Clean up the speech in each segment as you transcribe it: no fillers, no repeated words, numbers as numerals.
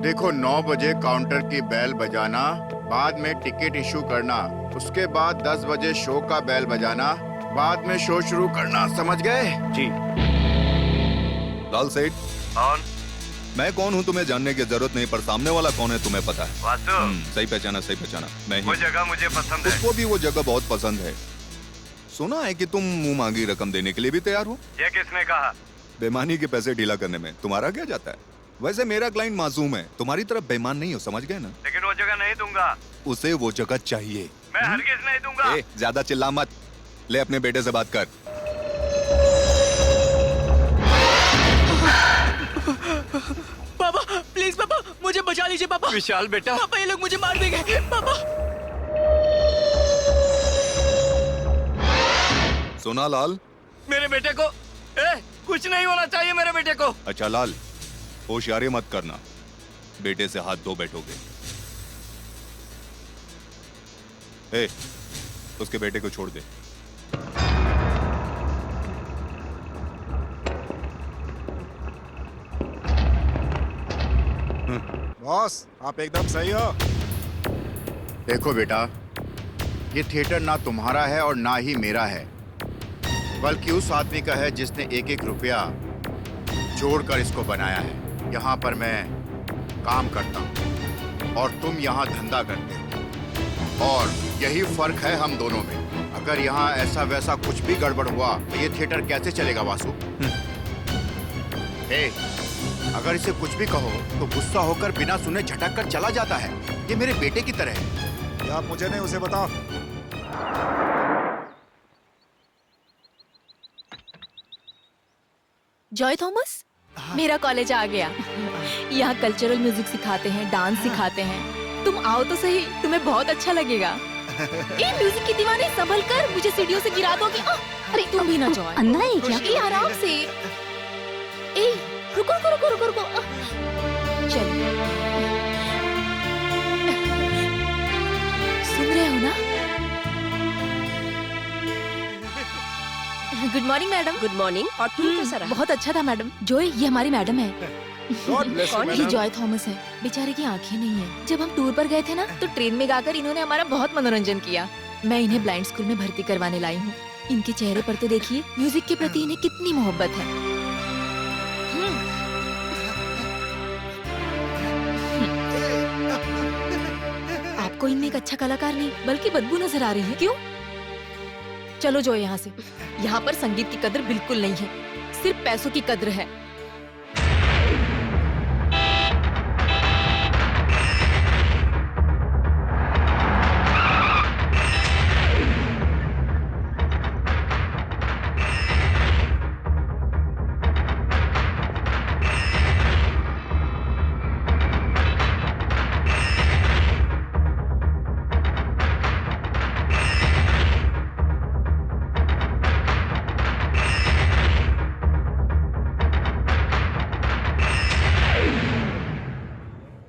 देखो 9 बजे काउंटर की बेल बजाना, बाद में टिकट इशू करना, उसके बाद 10 बजे शो का बेल बजाना, बाद में शो शुरू करना, समझ गए? जी। लाल सेठ, कौन? मैं कौन हूँ तुम्हें जानने की जरूरत नहीं, पर सामने वाला कौन है तुम्हें पता है। वासु, सही पहचाना, सही पहचाना, मैं वो ही। जगह मुझे पसंद है। उसको भी वो जगह बहुत पसंद है। सुना है कि तुम मुंह मांगी रकम देने के लिए भी तैयार हो। ये किसने कहा? बेईमानी के पैसे ढीला करने में तुम्हारा क्या जाता है। वैसे मेरा क्लाइंट मासूम है, तुम्हारी तरफ बेईमान नहीं हो, समझ गए ना। लेकिन वो जगह नहीं दूंगा। उसे वो जगह चाहिए। मैं हरगिज नहीं दूंगा। ज्यादा चिल्ला मत, ले अपने बेटे से बात कर। पापा प्लीज पापा मुझे बचा लीजिए पापा। विशाल बेटा, पापा ये लोग मुझे मार देंगे पापा। सुना लाल? मेरे बेटे को कुछ नहीं होना चाहिए मेरे बेटे को। अच्छा लाल, होशियारी मत करना, बेटे से हाथ धो बैठोगे। उसके बेटे को छोड़ दे। बॉस, आप एकदम सही हो। देखो बेटा, ये थिएटर ना तुम्हारा है और ना ही मेरा है, बल्कि उस आदमी का है जिसने एक एक रुपया जोड़कर इसको बनाया है। यहाँ पर मैं काम करता हूँ और तुम यहाँ धंधा करते हो, और यही फर्क है हम दोनों में। अगर यहाँ ऐसा वैसा कुछ भी गड़बड़ हुआ तो ये थिएटर कैसे चलेगा वासु? अगर इसे कुछ भी कहो तो गुस्सा होकर बिना सुने झटक कर चला जाता है। ये मेरे बेटे की तरह है। ये आप मुझे नहीं, उसे बताओ। जॉय थॉमस, मेरा कॉलेज आ गया। यहाँ कल्चरल म्यूजिक सिखाते हैं, डांस सिखाते हैं। तुम आओ तो सही, तुम्हें बहुत अच्छा लगेगा। ए म्यूजिक की दीवानी, संभल कर, मुझे सीढ़ियों से गिरा दोगी। अरे तुम भी ना जॉय। अंधा है क्या? ए आराम से। ए रुको रुको रुको रुको रुको। चल, सुन रहे हो ना? Good morning madam. Good morning. और तुम कैसा रहा? बहुत अच्छा था मैडम। जॉय, ये हमारी मैडम है। God bless you, कौन? ये madam। जॉय थॉमस है। बेचारे की आंखें नहीं है। जब हम टूर पर गए थे ना, तो ट्रेन में गाकर इन्होंने हमारा बहुत मनोरंजन किया। मैं इन्हें ब्लाइंड स्कूल में भर्ती करवाने लाई हूँ। इनके चेहरे पर तो देखिए, म्यूजिक के प्रति इन्हें कितनी मोहब्बत है। आपको इनमें एक अच्छा कलाकार नहीं, बल्कि बदबू नजर आ रही है। क्यों? चलो जो यहाँ से। यहाँ पर संगीत की कदर बिल्कुल नहीं है, सिर्फ पैसों की कद्र है।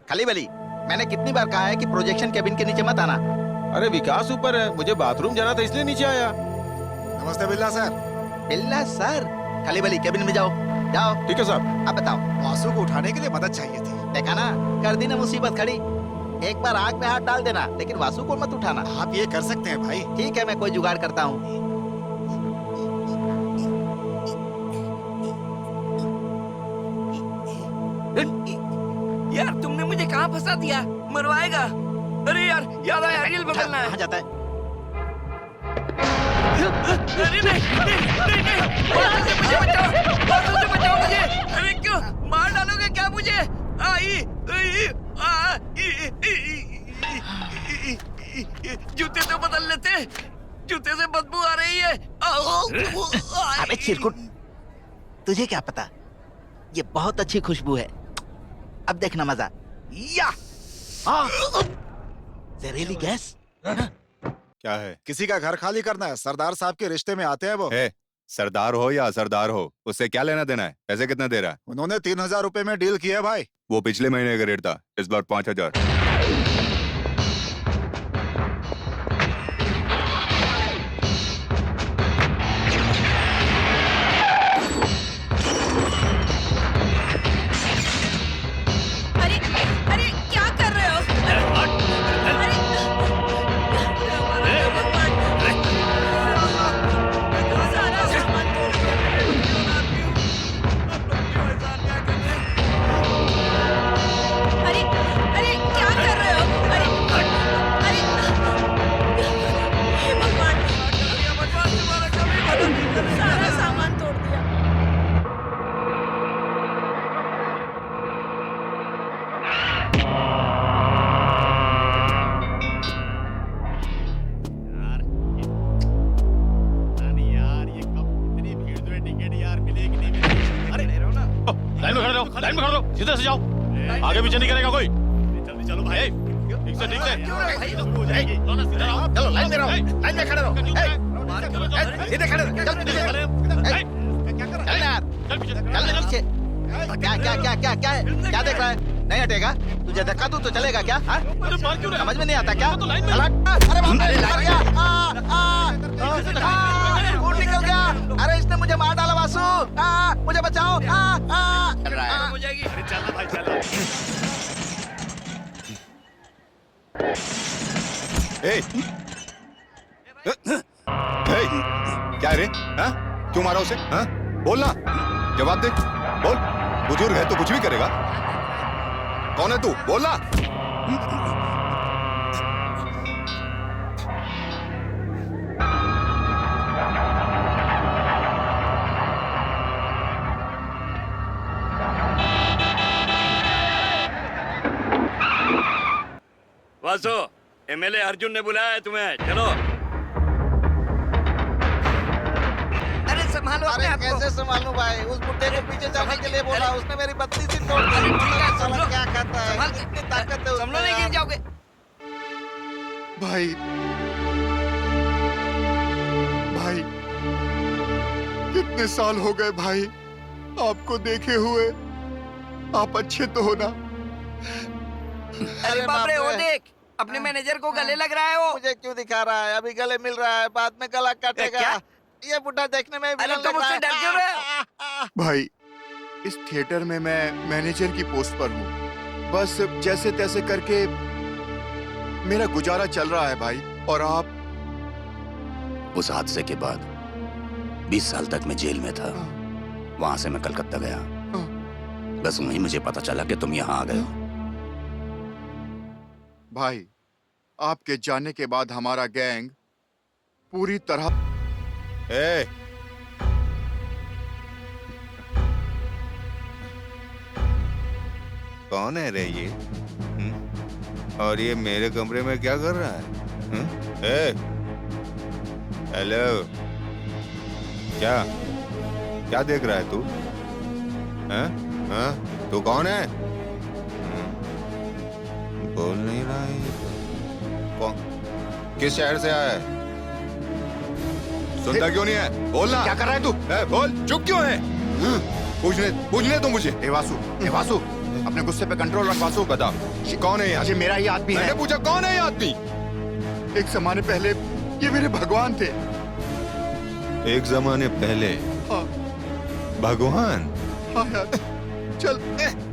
खाली बली, मैंने कितनी बार कहा है कि प्रोजेक्शन केबिन के नीचे मत आना। अरे विकास ऊपर है, मुझे बाथरूम जाना था इसलिए नीचे आया। नमस्ते बिल्ला सर। बिल्ला सर, खाली बली केबिन में जाओ। जाओ। ठीक है साहब। अब बताओ। वासु को उठाने के लिए मदद चाहिए थी। देखा ना, कर दी ना मुसीबत खड़ी। एक बार आग में हाथ डाल देना, लेकिन वासु को मत उठाना। आप ये कर सकते हैं भाई। ठीक है, मैं कोई जुगाड़ करता हूँ। यार तुमने मुझे कहाँ फंसा दिया? मरवाएगा। अरे यार, याद आया, रील बदलना है। कहाँ जाता है? अरे नहीं नहीं नहीं नहीं, वासु से मुझे बचाओ, वासु से बचाओ मुझे। अरे क्यों मार डालोगे क्या मुझे? जूते तो बदल लेते, जूते से बदबू आ रही है। अबे चिरकुट, तुझे क्या पता, ये बहुत अच्छी खुशबू है। अब देखना मजा। या जहरीली गैस। क्या है? किसी का घर खाली करना है, सरदार साहब के रिश्ते में आते हैं वो। सरदार हो या असरदार हो, उससे क्या लेना देना है? पैसे कितने दे रहा है? उन्होंने 3000 रुपए में डील किया है भाई। वो पिछले महीने का रेट था, इस बार 5000। सीधे से जाओ, आगे पीछे नहीं करेगा कोई। जल्दी चलो भाई, ठीक से ठीक से। चलो लाइन में रहो, लाइन में खड़े रहो। सीधे खड़े रहो, चल पीछे। चल यार, चल पीछे। क्या क्या क्या क्या क्या है? क्या देख रहा है? नहीं हटेगा? तुझे धक्का दूं तो चलेगा क्या? हाँ? समझ में नहीं आता क्या? अरे बाप रे, लग गया। खून निकल गया। अरे इसने मुझे मार डाला वासु। मुझे बचाओ। हो जाएगी। अरे चलना भाई, चलना। ए! ए! क्या रे? हाँ? क्यों मारा उसे? हाँ? बोलना, जवाब दे। बोल, बुजुर्ग है तो कुछ भी करेगा। कौन है तू? बोलना। वासु, एमएलए अर्जुन ने बुलाया है तुम्हें, चलो। अरे संभालो अपने आप को। कैसे संभालूं भाई? उस बुड्ढे को पीछे जाने के लिए बोला, उसने मेरी बत्ती सी तोड़ दी। साला क्या खाता है? संभाल के। इतनी ताकत है संभलो, नहीं उसमें। गिर जाओगे। भाई भाई कितने साल हो गए भाई आपको देखे हुए। आप अच्छे तो हो ना? अरे बाप रे, वो देख, अपने मैनेजर को गले लग रहा है वो। मुझे क्यों दिखा रहा है? अभी गले मिल रहा है, बाद में गला काटेगा। क्या? ये बुड्ढा देखने में अरे विलन तुम लग रहा उससे है। डर क्यों रहे हो? भाई इस थिएटर में मैं मैनेजर की पोस्ट पर हूँ। बस जैसे तैसे करके मेरा गुजारा चल रहा है भाई। और आप? उस हादसे के बाद 20 साल तक मैं जेल में था। वहां से मैं कलकत्ता गया। बस वहीं मुझे पता चला कि तुम यहाँ आ गए हो। भाई आपके जाने के बाद हमारा गैंग पूरी तरह। ए! कौन है रे ये? और ये मेरे कमरे में क्या कर रहा है? ए! हेलो, क्या क्या देख रहा है तू? हाँ? हाँ? तू कौन है? बोल नहीं रहा है ये तो। कौन? किस शहर से आया है? सुनता क्यों नहीं है? बोलना। क्या कर रहा है तू? बोल, चुप क्यों है? पूछने तो मुझे। ए वासु, अपने गुस्से पे कंट्रोल रख वासु। बता, कौन है यहाँ? ये मेरा ही आदमी है। मैंने पूछा कौन है ये आदमी? एक जमाने पहले ये मेरे भगवान थे। एक जमाने पहले हाँ, भगवान? हाँ यार, चल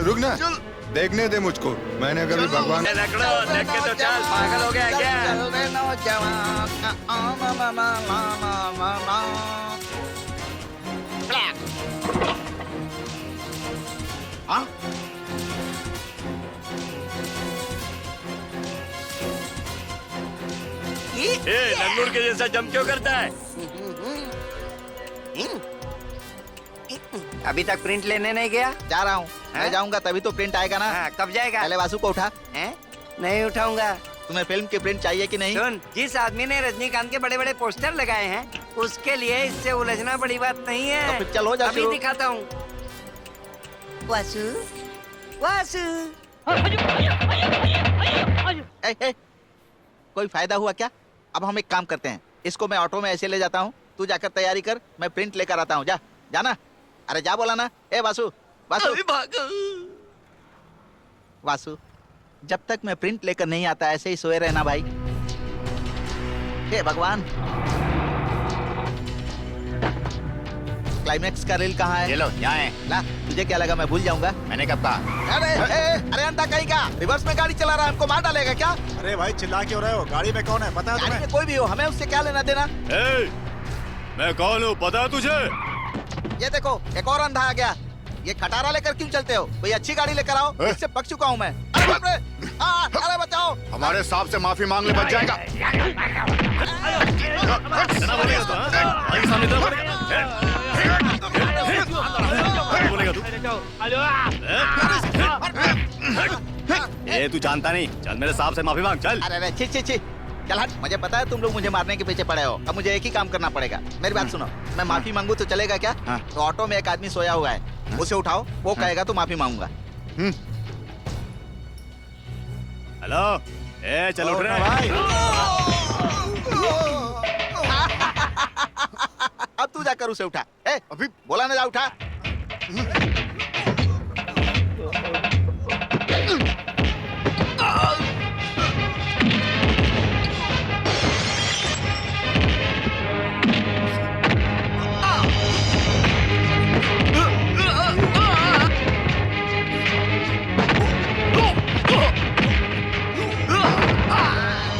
रुक ना, देखने दे मुझको। मैंने कभी भगवान। रगड़ो, देख के तो चल, पागल हो गया क्या? चल रे नौजवान। हाँ? ए, नंगूर के जैसा जम क्यों करता है? अभी तक प्रिंट लेने नहीं गया? जा रहा हूँ। मैं जाऊंगा तभी तो प्रिंट आएगा ना। हाँ, कब जाएगा? पहले वासु को उठा। हैं? नहीं उठाऊंगा। तुम्हें फिल्म की प्रिंट चाहिए कि नहीं? सुन, जिस आदमी ने रजनीकांत के बड़े बड़े पोस्टर लगाए हैं, उसके लिए इससे उलझना बड़ी बात नहीं है। तो फिर चल, हो जा अभी शुरू। दिखाता हूँ। वासु, वासु। ए, कोई फायदा हुआ क्या? अब हम एक काम करते हैं, इसको मैं ऑटो में ऐसे ले जाता हूँ, तू जाकर तैयारी कर, मैं प्रिंट लेकर आता हूँ। जा, जाना। अरे जा बोला ना। ए वासु, वासु, वासु, जब तक मैं प्रिंट लेकर नहीं आता ऐसे ही सोए रहना भाई। हे भगवान, क्लाइमेक्स का रील कहाँ है? ये लो, यहाँ है। ला, तुझे क्या लगा मैं भूल जाऊंगा? मैंने कब कहा? अरे अंधा कहीं का, रिवर्स में गाड़ी चला रहा है, हमको मार डालेगा क्या? अरे भाई चिल्ला क्यों रहे हो? गाड़ी में कौन है पता है गाड़ी तुम्हें? में कोई भी हो, हमें उससे क्या लेना देना? मैं कौन हूँ पता है तुझे? ये देखो, एक और अंधा आ गया। ये खटारा लेकर क्यों चलते हो? कोई अच्छी गाड़ी लेकर आओ, इससे पक चुका हूँ मैं। अरे बाप रे! अरे बचाओ! हमारे सांप से माफी मांग ले, बच जाएगा। ए, तू जानता नहीं, चल मेरे सांप से माफी मांग, चल। अरे छी छी छी, चल हट। मुझे पता है तुम लोग मुझे मारने के पीछे पड़े हो। अब मुझे एक ही काम करना पड़ेगा। मेरी बात सुनो, मैं माफी मांगू तो चलेगा क्या? हाँ। तो ऑटो में एक आदमी सोया हुआ है, उसे उठाओ, वो कहेगा तो माफी मांगूंगा। हेलो ए चल उठ रहे भाई अब तू जाकर उसे उठा। ए, अभी बोला ना जा उठा।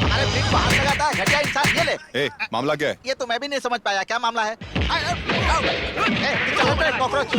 अरे फिर बाहर लगा था घटिया इंसान। ये ले। ए, मामला क्या है? ये तो मैं भी नहीं समझ पाया क्या मामला है। चलो तेरे कॉकरोच।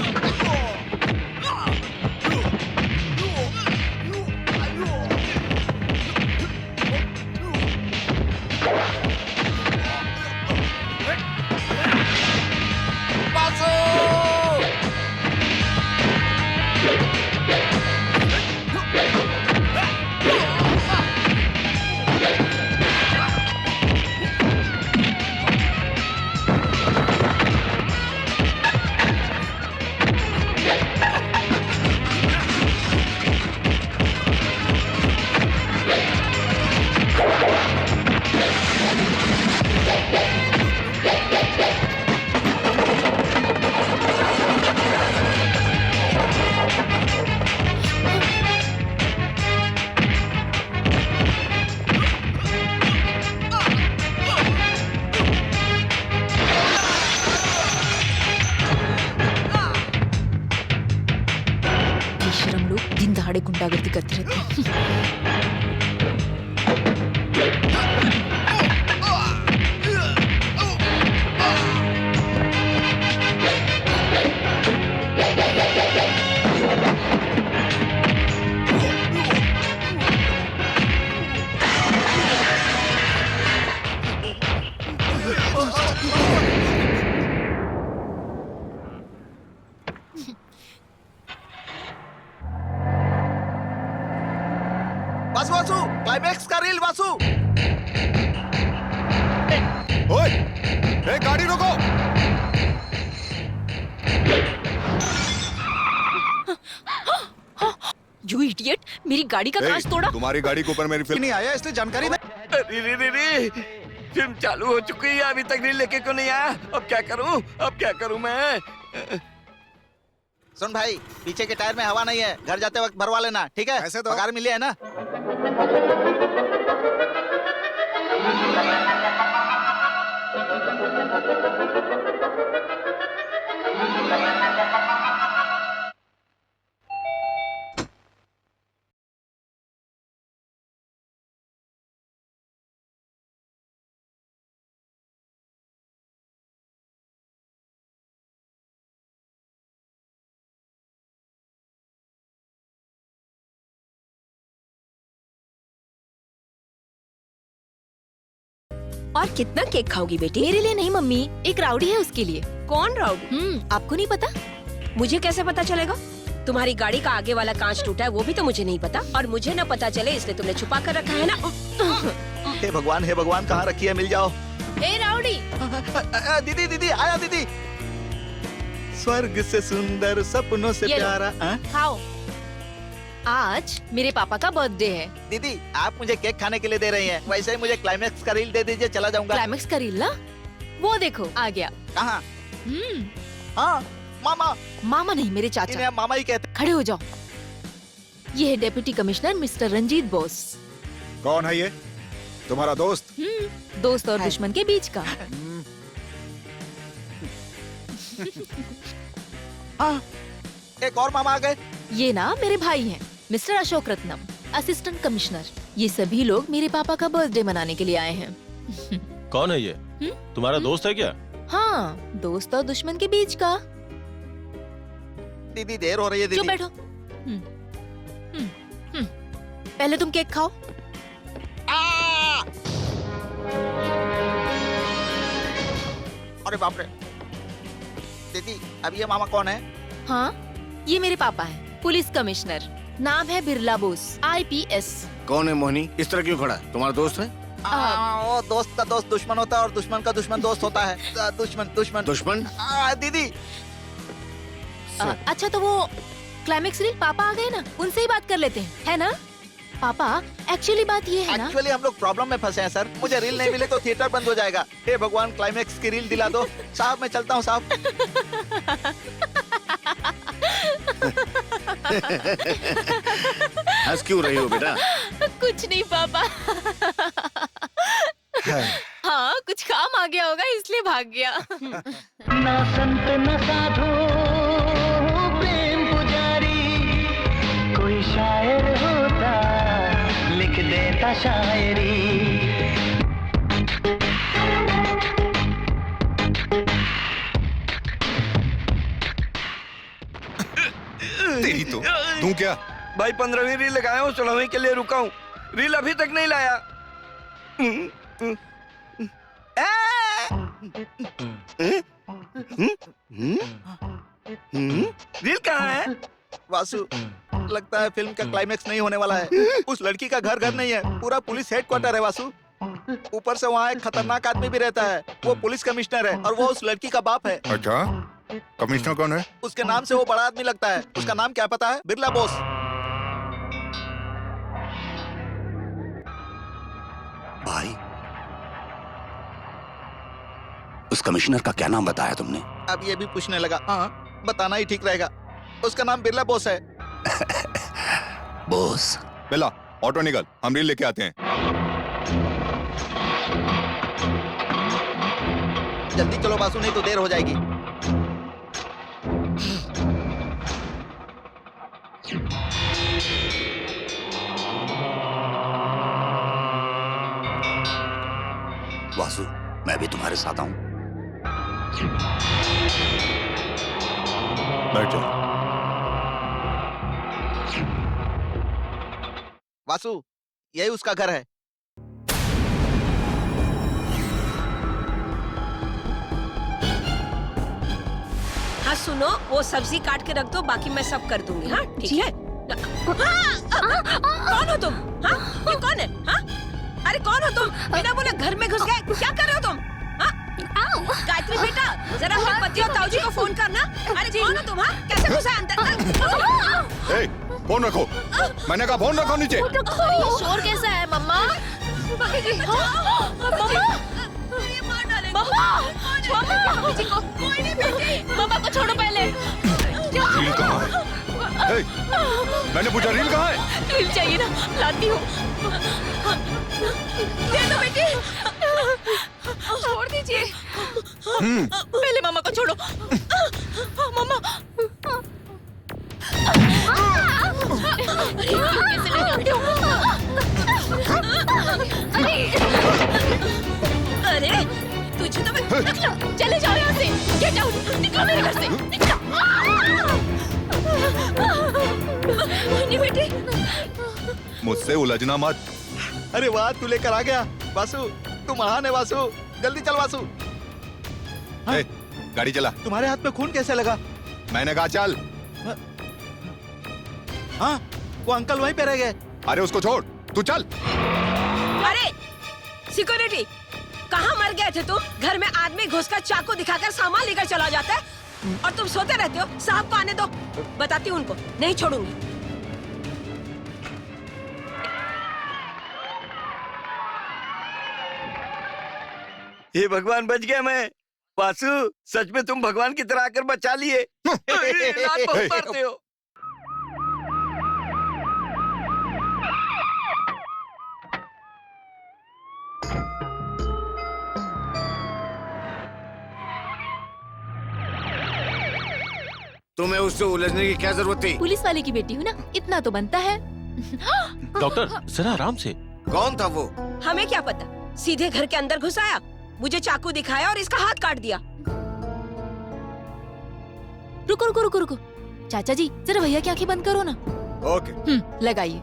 बेशरम लोग दिन दहाड़े गुंडागर्दी करते रहते हैं। वासु वासु क्लाइमैक्स का रील वासु। ओए, ए, गाड़ी रोको। यू इडियट, मेरी गाड़ी का ए, कांच तोड़ा। तुम्हारी गाड़ी के ऊपर मेरी फिल्म नहीं आया इसलिए जानकारी नहीं। अरे रे रे रे फिल्म चालू हो चुकी है, अभी तक रील लेके क्यों नहीं आया? अब क्या करूं? अब क्या करूं मैं? सुन भाई, पीछे के टायर में हवा नहीं है, घर जाते वक्त भरवा लेना, ठीक है? ऐसे तो पगार मिली है ना? और कितना केक खाओगी बेटी? मेरे लिए नहीं मम्मी, एक राउडी है उसके लिए। कौन राउडी? आपको नहीं पता? मुझे कैसे पता चलेगा? तुम्हारी गाड़ी का आगे वाला कांच टूटा है वो भी तो मुझे नहीं पता, और मुझे न पता चले इसलिए तुमने छुपा कर रखा है ना। हे भगवान कहाँ रखी है, मिल जाओ। ए राउडी, दीदी दीदी आया दीदी। स्वर्ग से सुंदर सपनों से ये लो। प्यारा। खाओ। आज मेरे पापा का बर्थडे है। दीदी आप मुझे केक खाने के लिए दे रही हैं, वैसे ही मुझे क्लाइमैक्स का रील दे दीजिए, चला जाऊंगा। क्लाइमेक्स का रील ना? वो देखो आ गया। कहाँ? हाँ मामा। मामा नहीं, मेरे इन्हें चाचा। हम मामा ही कहते। खड़े हो जाओ। ये है deputy commissioner Mr Ranjit Bose. कौन है ये? तुम्हारा दोस्त? दोस्त और दुश्मन के बीच का। हाँ, एक और मामा आ गए। ये ना मेरे भाई हैं, mister Ashok Ratnam, assistant commissioner. ये सभी लोग मेरे पापा का बर्थडे मनाने के लिए आए हैं। कौन है ये? तुम्हारा दोस्त है क्या? हाँ, दोस्त और दुश्मन के बीच का। दीदी देर हो रही है चुप दीदी। बैठो। पहले तुम केक खाओ। अरे बाप रे। दीदी अब ये मामा कौन है? हाँ, ये मेरे पापा हैं, पुलिस कमिश्नर। नाम है बिरला बोस, IPS। कौन है मोहिनी? इस तरह क्यों खड़ा है? तुम्हारा दोस्त है? वो दोस्त का दोस्त दुश्मन होता है और दुश्मन का दुश्मन दोस्त होता है। दुश्मन दुश्मन दुश्मन? दीदी। अच्छा तो वो क्लाइमेक्स रील पापा आ गए ना, उनसे ही बात कर लेते हैं, है ना? पापा एक्चुअली बात ये है ना, एक्चुअली हम लोग प्रॉब्लम में फंसे हैं सर। मुझे रील नहीं मिले तो थिएटर बंद हो जाएगा। हे भगवान, क्लाइमेक्स की रील दिला दो। साहब मैं चलता हूँ साहब। हंस क्यों रही हो बेटा? कुछ नहीं पापा। हाँ कुछ काम आ गया होगा इसलिए भाग गया। ना संत न साधु प्रेम पुजारी, कोई शायर होता लिख देता शायरी। तेरी तो तू क्या भाई 15वीं रील लगाया हूँ, 16वीं के लिए रुका हूँ। रील अभी तक नहीं लाया। रील कहाँ है? वासु, लगता है फिल्म का क्लाइमेक्स नहीं होने वाला है। उस लड़की का घर नहीं है, पूरा पुलिस हेडक्वार्टर है वासु। ऊपर से वहाँ एक खतरनाक आदमी भी रहता है, वो पुलिस कमिश्नर है और वो उस लड़की का बाप है। अच्छा, कमिश्नर कौन है? उसके नाम से वो बड़ा आदमी लगता है। उसका नाम क्या पता है? बिरला बोस। भाई, उस कमिश्नर का क्या नाम बताया तुमने? अब ये भी पूछने लगा। हाँ, बताना ही ठीक रहेगा। उसका नाम बिरला बोस है। बोस। बेला, ऑटो निकल, हम रील लेके आते हैं। जल्दी चलो वासु, नहीं तो देर हो जाएगी। वासु, मैं भी तुम्हारे साथ आऊं? बैठ जाओ। वासु, यही उसका घर है। हाँ सुनो, वो सब्जी काट के रख दो, बाकी मैं सब कर दूंगी। हाँ ठीक है। कौन हो तुम? हाँ ये कौन है? हाँ अरे कौन हो तुम? बिना बोले घर में घुस गए, क्या कर रहे हो तुम? हाँ गायत्री बेटा, जरा अपने पति और ताऊ जी को फोन करना। अरे कौन हो तुम? हाँ कैसे घुसा अंदर? ए, फोन रखो। मैंने कहा फोन रखो नीचे। ये शोर कैसा है मम्मा? मम्मा को छोड़ो पहले। रील कहाँ है? ए, मैंने पूछा रील कहाँ है? रील चाहिए ना, लाती हूँ। दे दो बेटी। छोड़ दीजिए। पहले मामा को छोड़ो। मामा। कैसे लगाते हो? अरे तुझे तो मैं निकलो, चले जाओ यहाँ से। गेट आउट, निकलो मेरे घर से, निकलो। नहीं बेटी। मुझसे उलझना मत। अरे वाह, तू लेकर आ गया वासु। तू महान है वासु। जल्दी चल वासु। ए, गाड़ी चला। तुम्हारे हाथ में खून कैसे लगा? मैंने कहा चल। हाँ, वो अंकल वहीं पे रह गए। अरे उसको छोड़, तू चल। अरे सिक्योरिटी, कहाँ मर गए थे तुम? घर में आदमी घुसकर चाकू दिखाकर सामान लेकर चला जाता है और तुम सोते रहते हो। साहब को आने दो, बताती हूँ उनको, नहीं छोड़ूंगी। हे भगवान, बच गया मैं। वासु, सच में तुम भगवान की तरह आकर बचा लिए। लात बहुत मारते हो। तुम्हें उससे उलझने की क्या जरूरत थी? पुलिस वाले की बेटी हूँ ना, इतना तो बनता है। डॉक्टर जरा आराम से। कौन था वो? हमें क्या पता, सीधे घर के अंदर घुस आया, मुझे चाकू दिखाया और इसका हाथ काट दिया। रुको रुको रुको रुको, चाचा जी जरा भैया की आंखें बंद करो ना। ओके। लगाइए।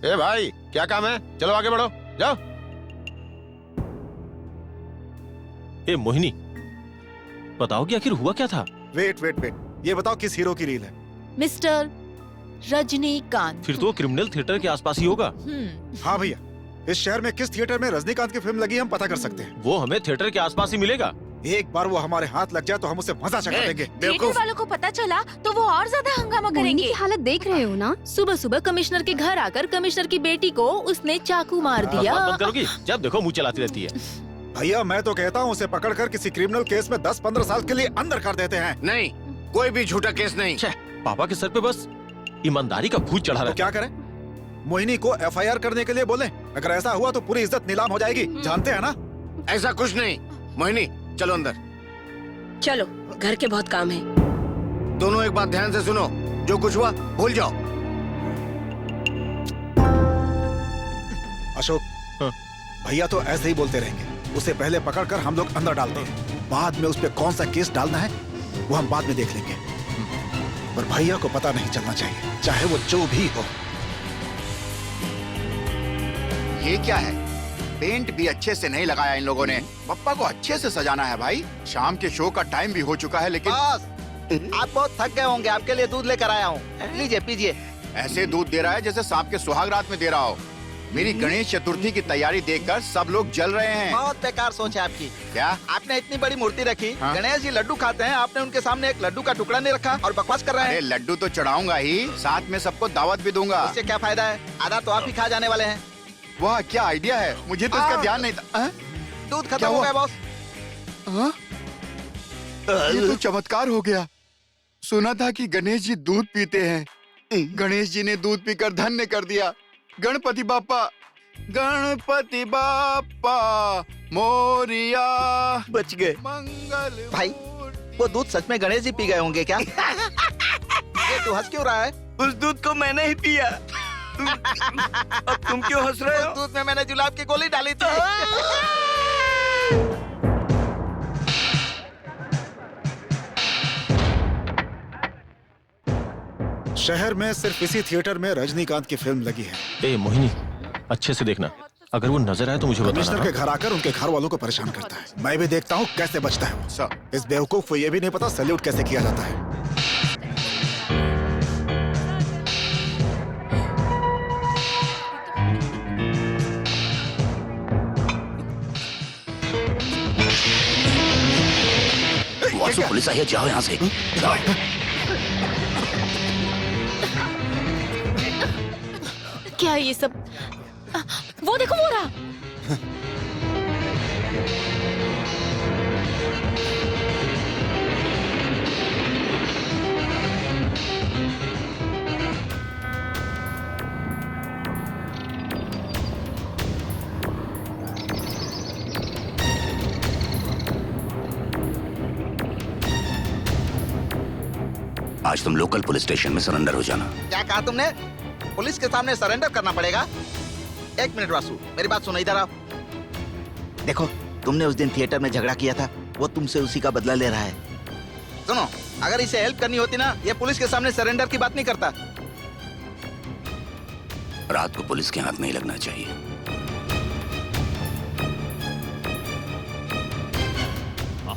ए भाई, क्या काम है? चलो आगे बढ़ो, जाओ। ए मोहिनी, बताओ कि आखिर हुआ क्या था? वेट वेट वेट, ये बताओ किस हीरो की रील है? मिस्टर रजनीकांत। फिर तो क्रिमिनल थिएटर के आसपास ही होगा। हाँ भैया, इस शहर में किस थिएटर में रजनीकांत की फिल्म लगी हम पता कर सकते हैं। वो हमें थिएटर के आसपास ही मिलेगा। एक बार वो हमारे हाथ लग जाए तो हम उसे मजा चखा देंगे। थिएटर वालों को पता चला तो वो और ज्यादा हंगामा करेंगे। की हालत देख रहे हो ना। सुबह सुबह कमिश्नर के घर आकर कमिश्नर की बेटी को उसने चाकू मार दिया। बंद करोगी? जब देखो मुंह चलाती रहती है। भैया मैं तो कहता हूँ उसे पकड़कर किसी क्रिमिनल केस में 10-15 साल के लिए अंदर कर देते हैं। नहीं, कोई भी झूठा केस नहीं। पापा के सर पे बस ईमानदारी का भूत चढ़ा तो रहा क्या करें? मोहिनी को FIR करने के लिए बोले। अगर ऐसा हुआ तो पूरी इज्जत नीलाम हो जाएगी, जानते हैं ना? ऐसा कुछ नहीं। मोहिनी चलो अंदर। चलो, घर के बहुत काम है। दोनों एक बात ध्यान से सुनो, जो कुछ हुआ भूल जाओ। अशोक, भैया तो ऐसे ही बोलते रहेंगे। उसे पहले पकड़कर हम लोग अंदर डालते हैं, बाद में उस पे कौन सा केस डालना है वो हम बाद में देख लेंगे। पर भैया को पता नहीं चलना चाहिए, चाहे वो जो भी हो। ये क्या है? पेंट भी अच्छे से नहीं लगाया इन लोगों ने। पप्पा को अच्छे से सजाना है भाई। शाम के शो का टाइम भी हो चुका है लेकिन बॉस, आप बहुत थक गए होंगे, आपके लिए दूध लेकर आया हूँ, लीजिए पीजिए। ऐसे दूध दे रहा है जैसे सांप के सुहाग रात में दे रहा हो। मेरी गणेश चतुर्थी की तैयारी देखकर सब लोग जल रहे हैं। बहुत बेकार सोच है आपकी। क्या? आपने इतनी बड़ी मूर्ति रखी, हाँ? गणेश जी लड्डू खाते हैं, आपने उनके सामने एक लड्डू का टुकड़ा नहीं रखा और बकवास कर रहे अरे हैं। लड्डू तो चढ़ाऊंगा ही, साथ में सबको दावत भी दूंगा। इससे क्या फायदा है? आधा तो आप ही खा जाने वाले हैं। वाह क्या आइडिया है, मुझे तो इसका ध्यान नहीं था। दूध खत्म क्या हो हुआ? गया बॉस। ये तो चमत्कार हो गया। सुना था कि गणेश जी दूध पीते हैं, गणेश जी ने दूध पीकर धन्य कर दिया। गणपति बाप्पा, गणपति बाप्पा मोरिया। बच गए मंगल भाई। वो दूध सच में गणेश जी पी गए होंगे क्या? ये तू हंस क्यों रहा है? उस दूध को मैंने ही पिया। अब तुम क्यों हंस रहे हो? उस दूध में मैंने जुलाब की गोली डाली थी। शहर में सिर्फ इसी थिएटर में रजनीकांत की फिल्म लगी है। ए मोहिनी, अच्छे से देखना, अगर वो नजर आए तो मुझे कमिश्नर बताना। के घर आकर उनके घर वालों को परेशान करता है। मैं भी देखता हूँ कैसे बचता है वो। सर, इस बेवकूफ को ये भी नहीं पता सैल्यूट कैसे किया जाता है। वासु पुलिस आई है, जाओ यहाँ से। जाओ। क्या ये सब? वो देखो वो रहा। आज तुम लोकल पुलिस स्टेशन में सरेंडर हो जाना। क्या कहा तुमने? पुलिस के सामने सरेंडर करना पड़ेगा? एक मिनट वासु, मेरी बात सुनो, इधर आओ। देखो, तुमने उस दिन थिएटर में झगड़ा किया था, वो तुमसे उसी का बदला ले रहा है। सुनो, अगर इसे हेल्प करनी होती ना, ये पुलिस के सामने सरेंडर की बात नहीं करता। रात को पुलिस के हाथ नहीं लगना चाहिए।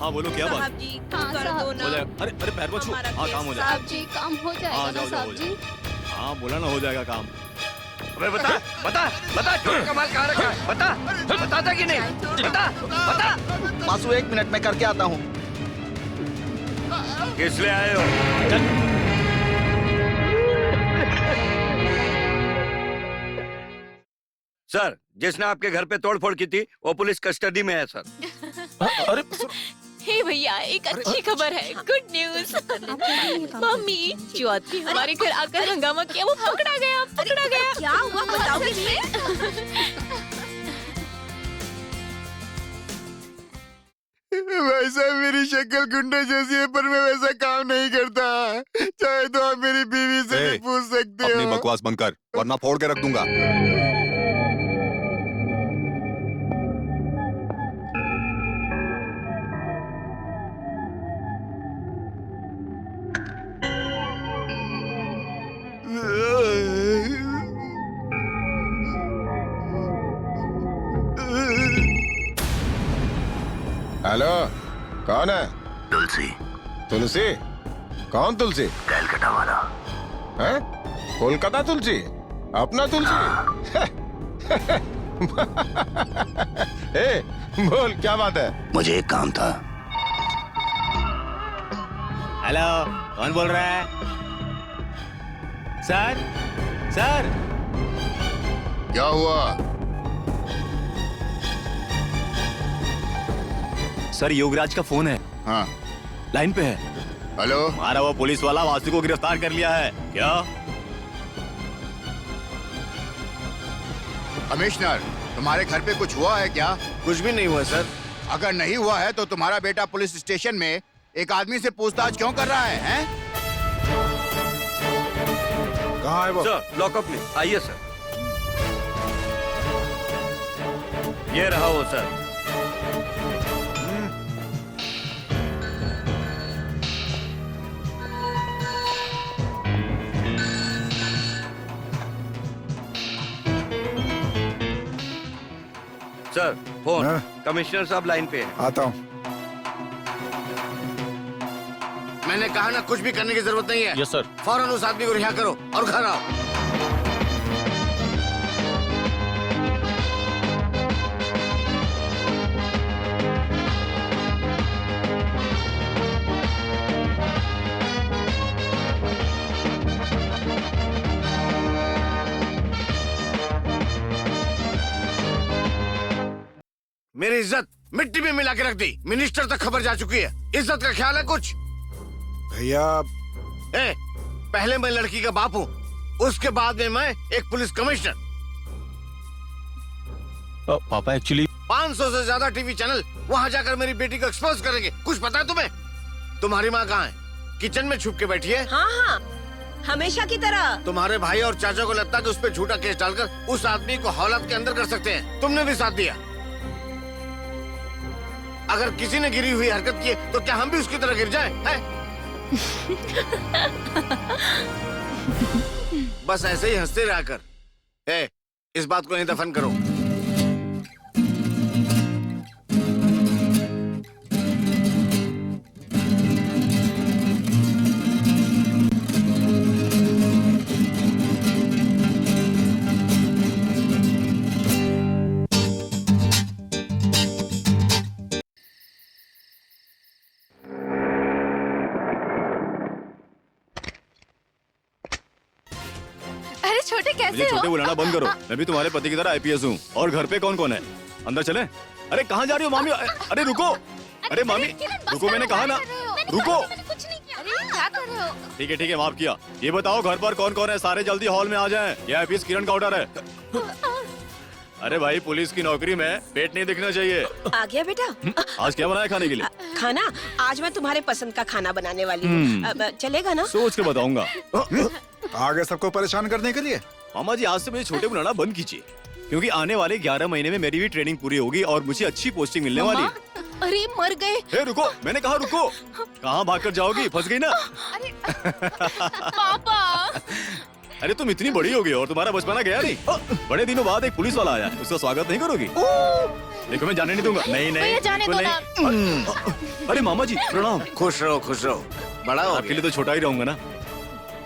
हाँ बोलो, क्या बात? साहब जी, हाँ, कर साहब दो ना। बोले, अरे अरे पैर मत छू। हमारा हाँ काम हो जाएगा। साहब जी काम हो जाएगा हाँ, ना जाओ, साहब जाओ, जी। हाँ बोला ना, हो जाएगा काम। अबे बता बता बता, चोर का माल कहाँ रखा है? बता, बताता कि नहीं? बता बता। वासु, एक मिनट में करके आता हूँ। किस लिए आए हो? सर, जिसने आपके घर पे तोड़फोड़ की थी वो पुलिस कस्टडी में है सर। अरे हे भैया, एक अच्छी खबर है, गुड न्यूज। मम्मी, जो आदमी हमारे घर आकर हंगामा किया वो पकड़ा गया, पकड़ा गया। क्या हुआ बताओगे इसमें? वैसा मेरी शक्ल गुंडे जैसी है पर मैं वैसा काम नहीं करता। चाहे तो आप मेरी बीवी से भी पूछ सकते हो। अपनी बकवास बंद कर, वरना फोड़ के रख दूंगा। हेलो, कौन है? तुलसी। तुलसी? कौन तुलसी? कैलकाटा वाला। हैं? कोलकाता तुलसी? अपना तुलसी? ए, बोल क्या बात है? मुझे एक काम था। हेलो, कौन बोल रहा है? Sir, sir. क्या हुआ? सर, योगराज का फोन है। हाँ, लाइन पे है। हेलो। हमारा वो पुलिस वाला वासु को गिरफ्तार कर लिया है। क्या? कमिश्नर, तुम्हारे घर पे कुछ हुआ है क्या? कुछ भी नहीं हुआ सर। अगर नहीं हुआ है तो तुम्हारा बेटा पुलिस स्टेशन में एक आदमी से पूछताछ क्यों कर रहा है, हैं? कहाँ है वो? सर, लॉकअप में। आइए सर। ये रहा वो सर। Sir, phone. हाँ? कमिश्नर साहब लाइन पे हैं। आता हूँ। मैंने कहा ना, कुछ भी करने की जरूरत नहीं है। Yes sir. फौरन उस आदमी को रिहा करो और घर आओ। मेरी इज्जत मिट्टी में मिला के रख दी। मिनिस्टर तक खबर जा चुकी है। इज्जत का ख्याल है कुछ? भैया, पहले मैं लड़की का बाप हूँ, उसके बाद में मैं एक पुलिस कमिश्नर। पापा एक्चुअली 500 से ज्यादा टीवी चैनल वहाँ जाकर मेरी बेटी को एक्सपोज करेंगे। कुछ पता है तुम्हें? तुम्हारी माँ कहाँ है? किचन में छुप के बैठी है। हाँ हाँ, हमेशा की तरह। तुम्हारे भाई और चाचा को लगता है कि उस पर झूठा केस डालकर उस आदमी को हौलत के अंदर कर सकते हैं। तुमने भी साथ दिया। अगर किसी ने गिरी हुई हरकत की तो क्या हम भी उसकी तरह गिर जाएं? हैं? बस ऐसे ही हंसते रहा कर। इस बात को नहीं दफन करो। अरे छोटे, कैसे हो? छोटे बुलाना बंद करो। मैं भी तुम्हारे पति की तरह आईपीएस हूँ। और घर पे कौन कौन है? अंदर चले? अरे कहाँ जा रही हो मामी? अरे रुको। अरे मामी रुको, मैंने कहा ना, रुको। कुछ नहीं किया। क्या कर रहे हो? ठीक है, माफ किया। ये बताओ घर पर कौन कौन है? सारे जल्दी हॉल में आ जाएं। ये आईपीएस किरण का ऑर्डर है। अरे भाई, पुलिस की नौकरी में पेट नहीं दिखना चाहिए। आ गया बेटा। आज क्या बनाया खाने के लिए? खाना? आज मैं तुम्हारे पसंद का खाना बनाने वाली हूँ। अब चलेगा ना? सोच के बताऊंगा। आगे सबको परेशान करने के लिए? मामा जी, आज से मुझे छोटे बुलाना बंद कीजिए, क्योंकि आने वाले 11 महीने में मेरी भी ट्रेनिंग पूरी होगी और मुझे अच्छी पोस्टिंग मिलने वाली है। अरे मर गए। रुको, मैंने कहा रुको। कहाँ भागकर जाओगी? फंस गई ना? अरे पापा। अरे तुम इतनी बड़ी हो गई और तुम्हारा बचपना गया नहीं। बड़े दिनों बाद एक पुलिस वाला आया, उसका स्वागत नहीं करोगी? देखो, मैं जाने नहीं दूंगा। नहीं भैया, जाने दो नहीं। अरे मामा जी प्रणाम। खुश रहो, खुश रहो। बड़ा हो आपके लिए तो छोटा ही रहूंगा ना।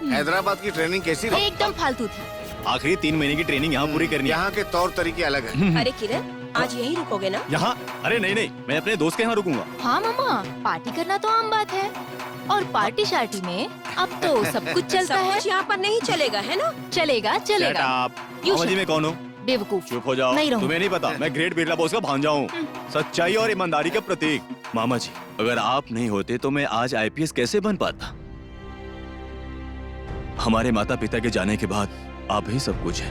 हैदराबाद की ट्रेनिंग कैसी रही? एकदम फालतू थी। आखिरी 3 महीने की ट्रेनिंग यहाँ पूरी करनी है। यहाँ के तौर तरीके अलग हैं। अरे किरण, आज यहीं रुकोगे ना? यहाँ? अरे नहीं, मैं अपने दोस्त के यहाँ रुकूंगा। हाँ मामा, पार्टी करना तो आम बात है। और पार्टी शार्टी में अब तो सब कुछ चलता है। यहाँ पर नहीं चलेगा, है ना? चलेगा। मामा जी, मैं कौन हूँ? बेवकूफ। चुप हो जाओ। नहीं रहूं। तुम्हें नहीं पता, मैं ग्रेट बिरला बॉस का भांजा हूँ। सच्चाई और ईमानदारी का प्रतीक। मामा जी, अगर आप नहीं होते तो मैं आज आईपीएस कैसे बन पाता? हमारे माता पिता के जाने के बाद आप ही सब कुछ है।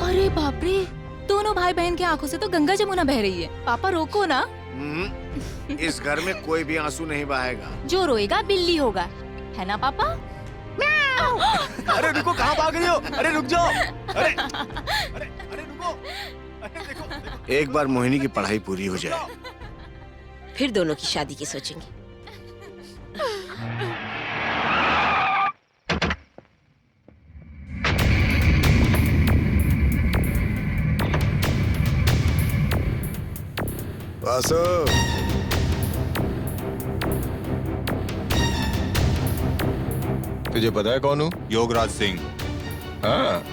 अरे बाप रे, दोनों भाई बहन की आंखों से तो गंगा जमुना बह रही है। पापा रोको ना। इस घर में कोई भी आंसू नहीं बहेगा। जो रोएगा बिल्ली होगा, है ना पापा? अरे रुको, कहाँ भाग रही हो? अरे रुक जाओ। अरे रुको। अरे देखो। एक बार मोहिनी की पढ़ाई पूरी हो जाए, फिर दोनों की शादी की सोचेंगे। वासु, तुझे पता है कौन हूँ? योगराज सिंह। हाँ,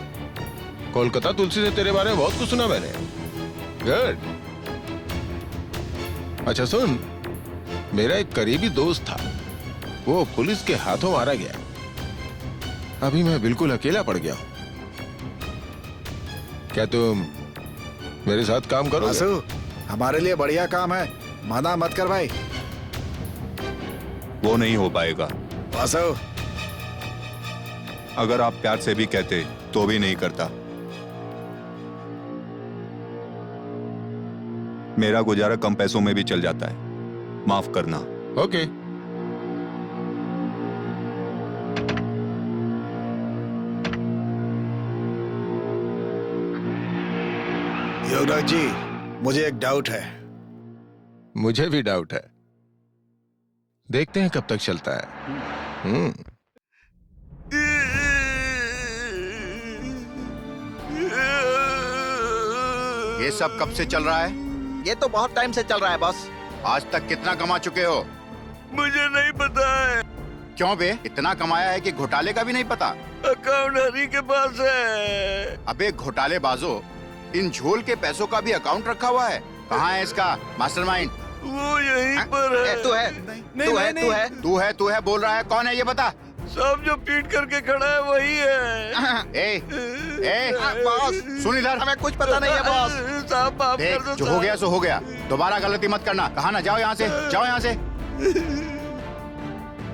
कोलकाता तुलसी से तेरे बारे में बहुत कुछ सुना मैंने। गुड। अच्छा सुन, मेरा एक करीबी दोस्त था, वो पुलिस के हाथों मारा गया। अभी मैं बिल्कुल अकेला पड़ गया हूं। क्या तुम मेरे साथ काम करोगे? वासु, हमारे लिए बढ़िया काम है, मना मत कर भाई। वो नहीं हो पाएगा। वासु, अगर आप प्यार से भी कहते तो भी नहीं करता। मेरा गुजारा कम पैसों में भी चल जाता है, माफ करना। ओके। योगराज जी, मुझे एक डाउट है। मुझे भी डाउट है, देखते हैं कब तक चलता है। ये सब कब से चल रहा है? ये तो बहुत टाइम से चल रहा है बॉस। आज तक कितना कमा चुके हो? मुझे नहीं पता है। क्यों बे, इतना कमाया है कि घोटाले का भी नहीं पता? अकाउंट हरी के पास है। अबे घोटालेबाजो, इन झोल के पैसों का भी अकाउंट रखा हुआ है। कहाँ है इसका मास्टरमाइंड? वो यहीं पर है। तू है, तू है, तू है, तू है बोल रहा है। कौन है ये बता? सब जो पीट करके खड़ा है वही है। बॉस सुन इधर, हमें कुछ पता नहीं है बॉस। साहब माफ कर देख, दो। जो हो गया सो हो गया, दोबारा गलती मत करना। कहा ना, जाओ यहाँ से, जाओ यहाँ से,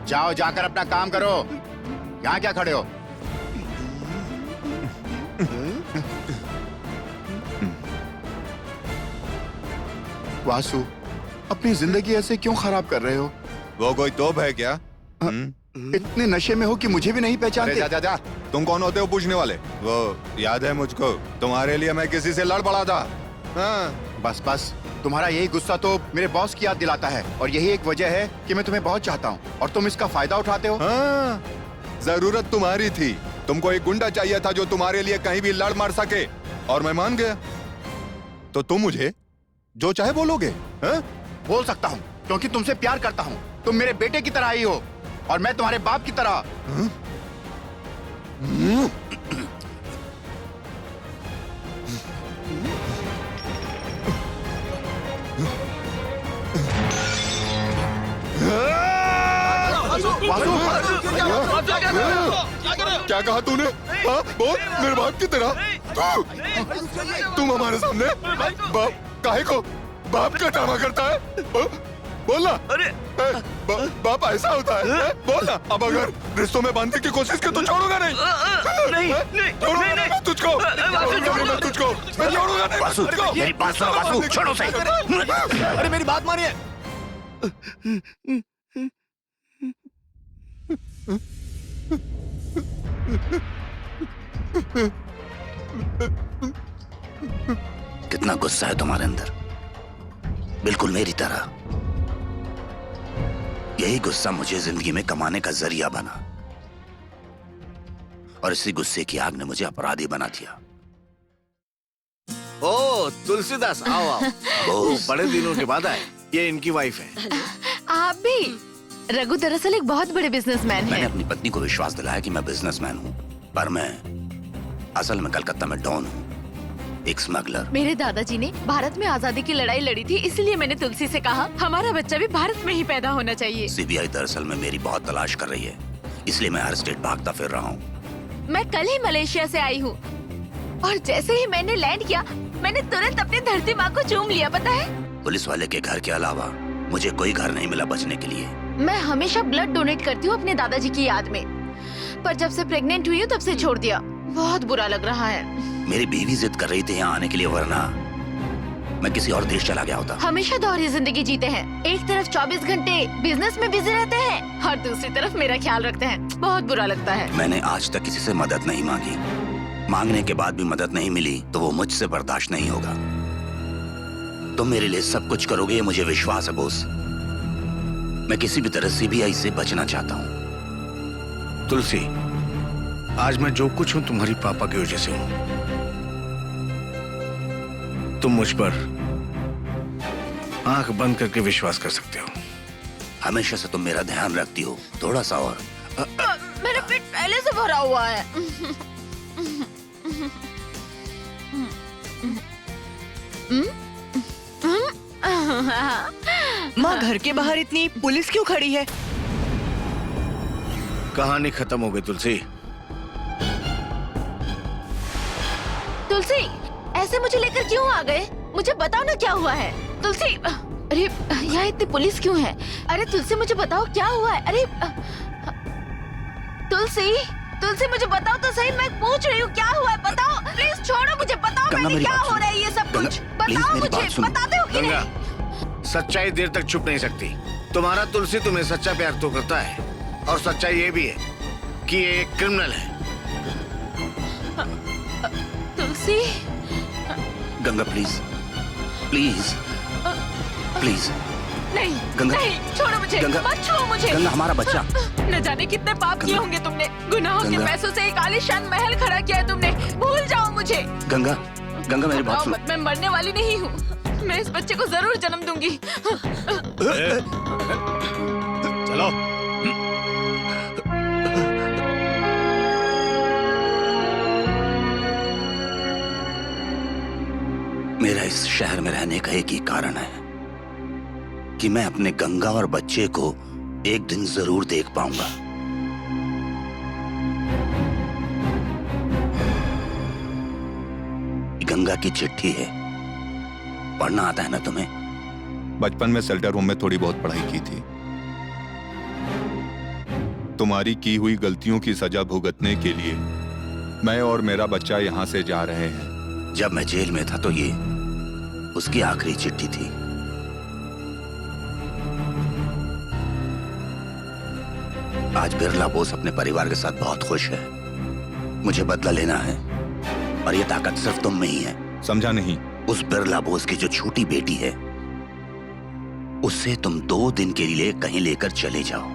जाओ, जाकर अपना काम करो। यहाँ क्या खड़े हो? वासु, अपनी जिंदगी ऐसे क्यों खराब कर रहे हो? वो कोई तोप है क्या? इतने नशे में हो कि मुझे भी नहीं पहचानते। जा जा जा, तुम कौन होते हो पूछने वाले? वो याद है मुझको, तुम्हारे लिए मैं किसी से लड़ पड़ा था। हाँ। बस बस, तुम्हारा यही गुस्सा तो मेरे बॉस की याद दिलाता है, और यही एक वजह है कि मैं तुम्हें बहुत चाहता हूँ और तुम इसका फायदा उठाते हो। हाँ, जरूरत तुम्हारी थी। तुमको एक गुंडा चाहिए था जो तुम्हारे लिए कहीं भी लड़ मार सके, और मैं मान गया। तो तुम मुझे जो चाहे बोलोगे? हाँ? बोल सकता हूँ, क्योंकि तुमसे प्यार करता हूँ। तुम मेरे बेटे की तरह ही हो और मैं तुम्हारे बाप की तरह। क्या कहा तूने? हाँ, बोल, मेरे बाप की तरह। तुम हमारे सामने बाप काहे को बाप का ड्रामा करता है? बोलना। अरे बाप ऐसा होता है? बोलना। अब अगर रिश्तों में बांधने की कोशिश की तो छोड़ूंगा नहीं। छोड़ूंगा नहीं तुझको, मैं तुझको छोड़ूंगा नहीं। वासु, मेरी बात सुनो वासु, छोड़ो सही। अरे मेरी बात मानिए। कितना गुस्सा है तुम्हारे अंदर, बिल्कुल मेरी तरह। यही गुस्सा मुझे जिंदगी में कमाने का जरिया बना, और इसी गुस्से की आग ने मुझे अपराधी बना दिया। ओ तुलसीदास, आओ आओ। बड़े दिनों के बाद आए। ये इनकी वाइफ है। आप भी? रघु दरअसल एक बहुत बड़े बिजनेसमैन मैंने हैं। अपनी पत्नी को विश्वास दिलाया कि मैं बिजनेसमैन हूँ, पर मैं असल में कलकत्ता में डॉन हूँ, एक स्मगलर। मेरे दादाजी ने भारत में आजादी की लड़ाई लड़ी थी, इसलिए मैंने तुलसी से कहा हमारा बच्चा भी भारत में ही पैदा होना चाहिए। सीबीआई दरअसल में मेरी बहुत तलाश कर रही है, इसलिए मैं हर स्टेट भागता फिर रहा हूँ। मैं कल ही मलेशिया से आई हूँ, और जैसे ही मैंने लैंड किया, मैंने तुरंत अपनी धरती माँ को चूम लिया। पता है, पुलिस वाले के घर के अलावा मुझे कोई घर नहीं मिला बचने के लिए। मैं हमेशा ब्लड डोनेट करती हूँ अपने दादाजी की याद में, पर जब से प्रेग्नेंट हुई हूँ तब से छोड़ दिया। बहुत बुरा लग रहा है। मेरी बीवी जिद कर रही थी यहाँ आने के लिए, वरना मैं किसी और देश चला गया होता। हमेशा दोहरी जिंदगी जीते हैं, एक तरफ 24 घंटे बिजनेस में बिजी रहते हैं और दूसरी तरफ मेरा ख्याल रखते हैं। बहुत बुरा लगता है। मैंने आज तक किसी से मदद नहीं मांगी, मांगने के बाद भी मदद नहीं मिली तो वो मुझसे बर्दाश्त नहीं होगा। तुम मेरे लिए सब कुछ करोगे, ये मुझे विश्वास है बोस। मैं किसी भी तरह सीबीआई से बचना चाहता हूँ। तुलसी, आज मैं जो कुछ हूँ तुम्हारी पापा की वजह से हूँ। तुम मुझ पर आंख बंद करके विश्वास कर सकते हो। हमेशा से तुम मेरा ध्यान रखती हो, थोड़ा सा और। मेरा पेट पहले से भरा हुआ है। माँ, घर के बाहर इतनी पुलिस क्यों खड़ी है? कहानी खत्म हो गई तुलसी। तुलसी, ऐसे मुझे लेकर क्यों आ गए? मुझे बताओ ना क्या हुआ है। तुलसी, अरे यहाँ इतनी पुलिस क्यों है? अरे तुलसी मुझे बताओ क्या हुआ है? अरे तुलसी, तुलसी मुझे बताओ तो सही, मैं पूछ रही हूँ क्या हुआ है, बताओ प्लीज, छोड़ो मुझे, बताओ मैंने क्या हो रहा है ये सब कुछ, बताओ मुझे, बताते हो कि नहीं? सच्चाई देर तक छुप नहीं सकती। तुम्हारा तुलसी तुम्हें सच्चा प्यार तो करता है, और सच्चाई ये भी है कि ये एक क्रिमिनल है। तुलसी, गंगा प्लीज, प्लीज, प्लीज। नहीं गंगा, नहीं, छोड़ो मुझे, मत छुओ मुझे। गंगा, हमारा बच्चा। न जाने कितने पाप किए होंगे तुमने, गुनाहों के पैसों से एक आलीशान महल खड़ा किया है तुमने, भूल जाओ मुझे। गंगा, गंगा मेरी बात सुनो। मैं मरने वाली नहीं हूँ, मैं इस बच्चे को जरूर जन्म दूंगी। चलो। मेरा इस शहर में रहने का एक ही कारण है कि मैं अपने गंगा और बच्चे को एक दिन जरूर देख पाऊंगा। गंगा की चिट्ठी है, पढ़ना आता है ना तुम्हें? बचपन में शेल्टर होम में थोड़ी बहुत पढ़ाई की थी। तुम्हारी की हुई गलतियों की सजा भुगतने के लिए मैं और मेरा बच्चा यहाँ से जा रहे हैं। जब मैं जेल में था तो ये उसकी आखिरी चिट्ठी थी। आज बिरला बोस अपने परिवार के साथ बहुत खुश है। मुझे बदला लेना है और ये ताकत सिर्फ तुम में ही है। समझा नहीं? उस बिरला बोस की जो छोटी बेटी है उससे तुम 2 दिन के लिए कहीं लेकर चले जाओ।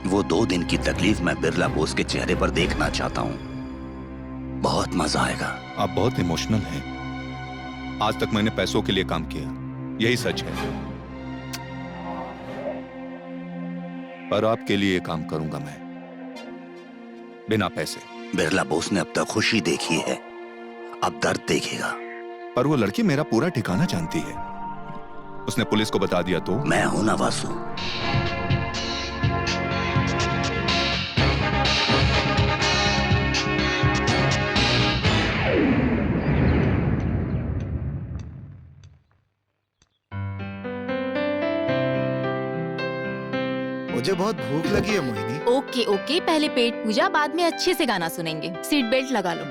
वो 2 दिन की तकलीफ मैं बिरला बोस के चेहरे पर देखना चाहता हूँ। बहुत मजा आएगा। आप बहुत इमोशनल हैं। आज तक मैंने पैसों के लिए काम किया, यही सच है, पर आपके लिए काम करूंगा मैं, बिना पैसे। बिरला बोस ने अब तक खुशी देखी है, अब दर्द देखेगा। पर वो लड़की मेरा पूरा ठिकाना जानती है। उसने पुलिस को बता दिया तो? मैं हूं ना वासु। मुझे बहुत भूख लगी है मोहिनी। ओके ओके, पहले पेट पूजा, बाद में अच्छे से गाना सुनेंगे। सीट बेल्ट लगा लो।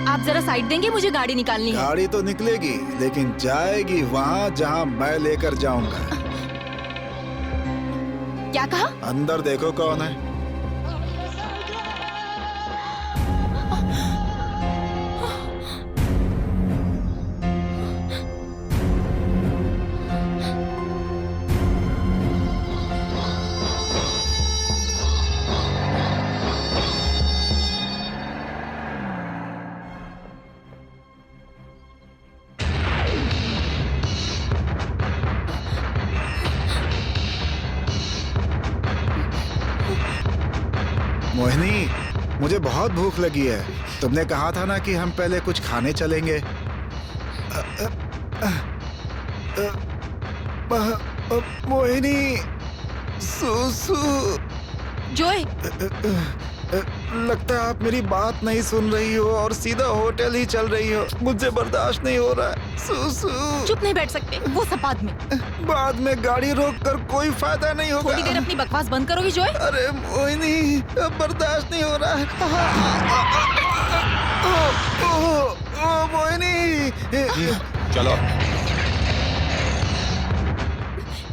आप जरा साइड देंगे, मुझे गाड़ी निकालनी है। गाड़ी तो निकलेगी लेकिन जाएगी वहाँ जहाँ मैं लेकर जाऊंगा। क्या कहा? अंदर देखो कौन है। मोहिनी, मुझे बहुत भूख लगी है। तुमने कहा था ना कि हम पहले कुछ खाने चलेंगे। मोहिनी, सुसु। जोए, लगता है आप मेरी बात नहीं सुन रही हो और सीधा होटल ही चल रही हो। मुझे बर्दाश्त नहीं हो रहा है। सुसु। चुप नहीं बैठ सकते, वो सब बाद में। बाद में गाड़ी रोक कर कोई फायदा नहीं होगा। थोड़ी देर अपनी बकवास बंद करोगी जोए? अरे मोहिनी, अब बर्दाश्त नहीं हो रहा है। मोहिनी, चलो।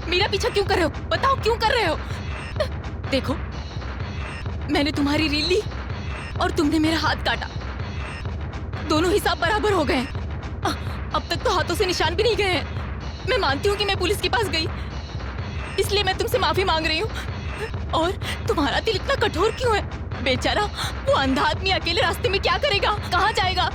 मेरा पीछा क्यों कर रहे हो? बताओ क्यों कर रहे हो? देखो, मैंने तुम्हारी रील ली और तुमने मेरा हाथ काटा। दोनों हिसाब बराबर हो गए। अब तक तो हाथों से निशान भी नहीं गए हैं। मैं मानती हूँ कि मैं पुलिस के पास गई, इसलिए मैं तुमसे माफी मांग रही हूँ। और तुम्हारा दिल इतना कठोर क्यों है? बेचारा वो अंधा आदमी अकेले रास्ते में क्या करेगा, कहाँ जाएगा?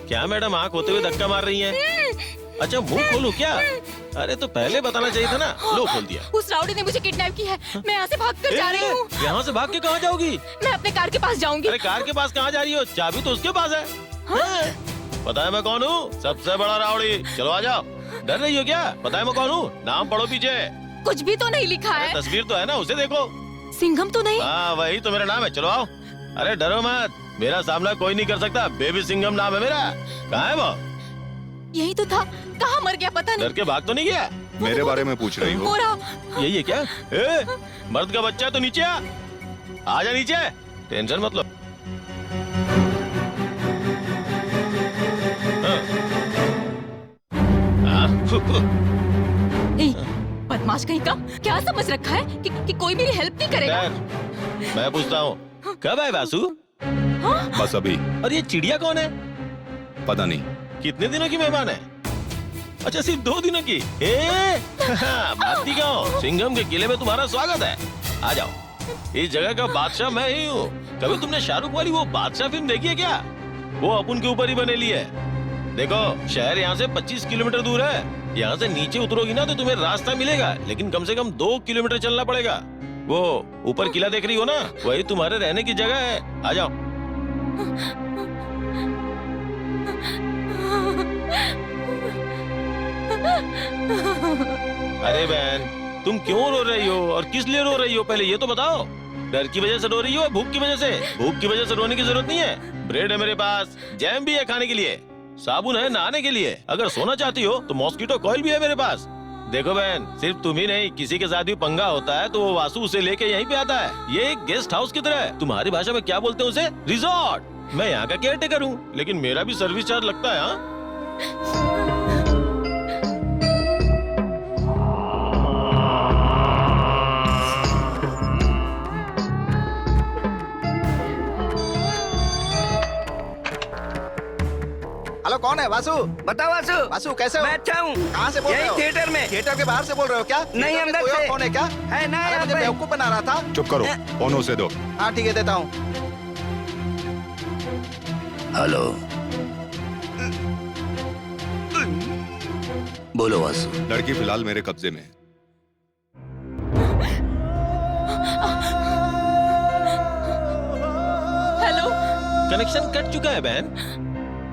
क्या मैडम आंख होते हुए धक्का मार रही हैं? अच्छा मुंह खोलूं क्या? अरे तो पहले बताना चाहिए था ना। लो खोल दिया। उस राउडी ने मुझे किडनैप किया है। मैं यहाँ से भाग कर जा रही हूँ। यहाँ से भाग के कहाँ जाओगी? मैं अपने कार के पास जाऊंगी। अरे कार के पास कहाँ जा रही हो? चाबी तो उसके पास है। पता है मैं कौन हूँ? सबसे बड़ा राउडी। चलो आ जाओ। डर रही हो क्या? पता है मैं कौन हूँ? नाम पढ़ो पीछे। कुछ भी तो नहीं लिखा है। तस्वीर तो है ना, उसे देखो। सिंघम तो नहीं? हाँ वही तो मेरा नाम है। चलो आओ। अरे डरो मत, मेरा सामना कोई नहीं कर सकता। बेबी सिंघम नाम है मेरा। कहाँ है वो? यही तो था। कहाँ मर गया पता नहीं। डर के भाग तो नहीं गया? मेरे बारे में पूछ रही हो? हो रहा। यही है क्या? मर्द का बच्चा है तो नीचे आ जा नीचे। टेंशन मत लो। बदमाश कहीं का। क्या समझ रखा है कि कोई मेरी हेल्प नहीं करेगा? मैं पूछता हूँ कब आए वासु? बस अभी। और ये चिड़िया कौन है? पता नहीं। कितने दिनों की मेहमान है? अच्छा सिर्फ 2 दिनों की। भारती गाँव सिंघम के किले में तुम्हारा स्वागत है। आ जाओ। इस जगह का बादशाह मैं ही हूँ। कभी तुमने शाहरुख वाली वो बादशाह फिल्म देखी है क्या? वो अपन के ऊपर ही बनेली है। देखो शहर यहाँ से 25 किलोमीटर दूर है। यहाँ से नीचे उतरोगी ना तो तुम्हें रास्ता मिलेगा, लेकिन कम से कम 2 किलोमीटर चलना पड़ेगा। वो ऊपर किला देख रही हो ना, वही तुम्हारे रहने की जगह है। आ जाओ। अरे बहन तुम क्यों रो रही हो और किस लिए रो रही हो? पहले ये तो बताओ। डर की वजह से रो रही हो या भूख की वजह से? भूख की वजह से रोने की जरूरत नहीं है। ब्रेड है मेरे पास, जैम भी है खाने के लिए, साबुन है नहाने के लिए। अगर सोना चाहती हो तो मॉस्किटो कॉइल भी है मेरे पास। देखो बहन सिर्फ तुम ही नहीं, किसी के साथ भी पंगा होता है तो वो वासु उसे लेके यहीं पे आता है। ये एक गेस्ट हाउस की तरह है। तुम्हारी भाषा में क्या बोलते हैं उसे? रिजॉर्ट। मैं यहाँ का केयर टेकर हूँ, लेकिन मेरा भी सर्विस चार्ज लगता है। हाँ हेलो कौन है? वासु। बताओ वासु। वासु कैसे हो? मैं अच्छा हूँ। कहाँ से बोल रहे हो? यही थिएटर में। थिएटर के बाहर से बोल रहे हो क्या? नहीं, थिएटर में अंदर कोई और से। कौन है क्या? है ना अरे यहाँ मुझे पे। बेवकूफ बना रहा था। चुप करो, फोन उसे दो। हाँ ठीक है देता हूँ। हेलो, बोलो वासु। लड़की फिलहाल मेरे कब्जे में है। हेलो। कनेक्शन कट चुका है बहन।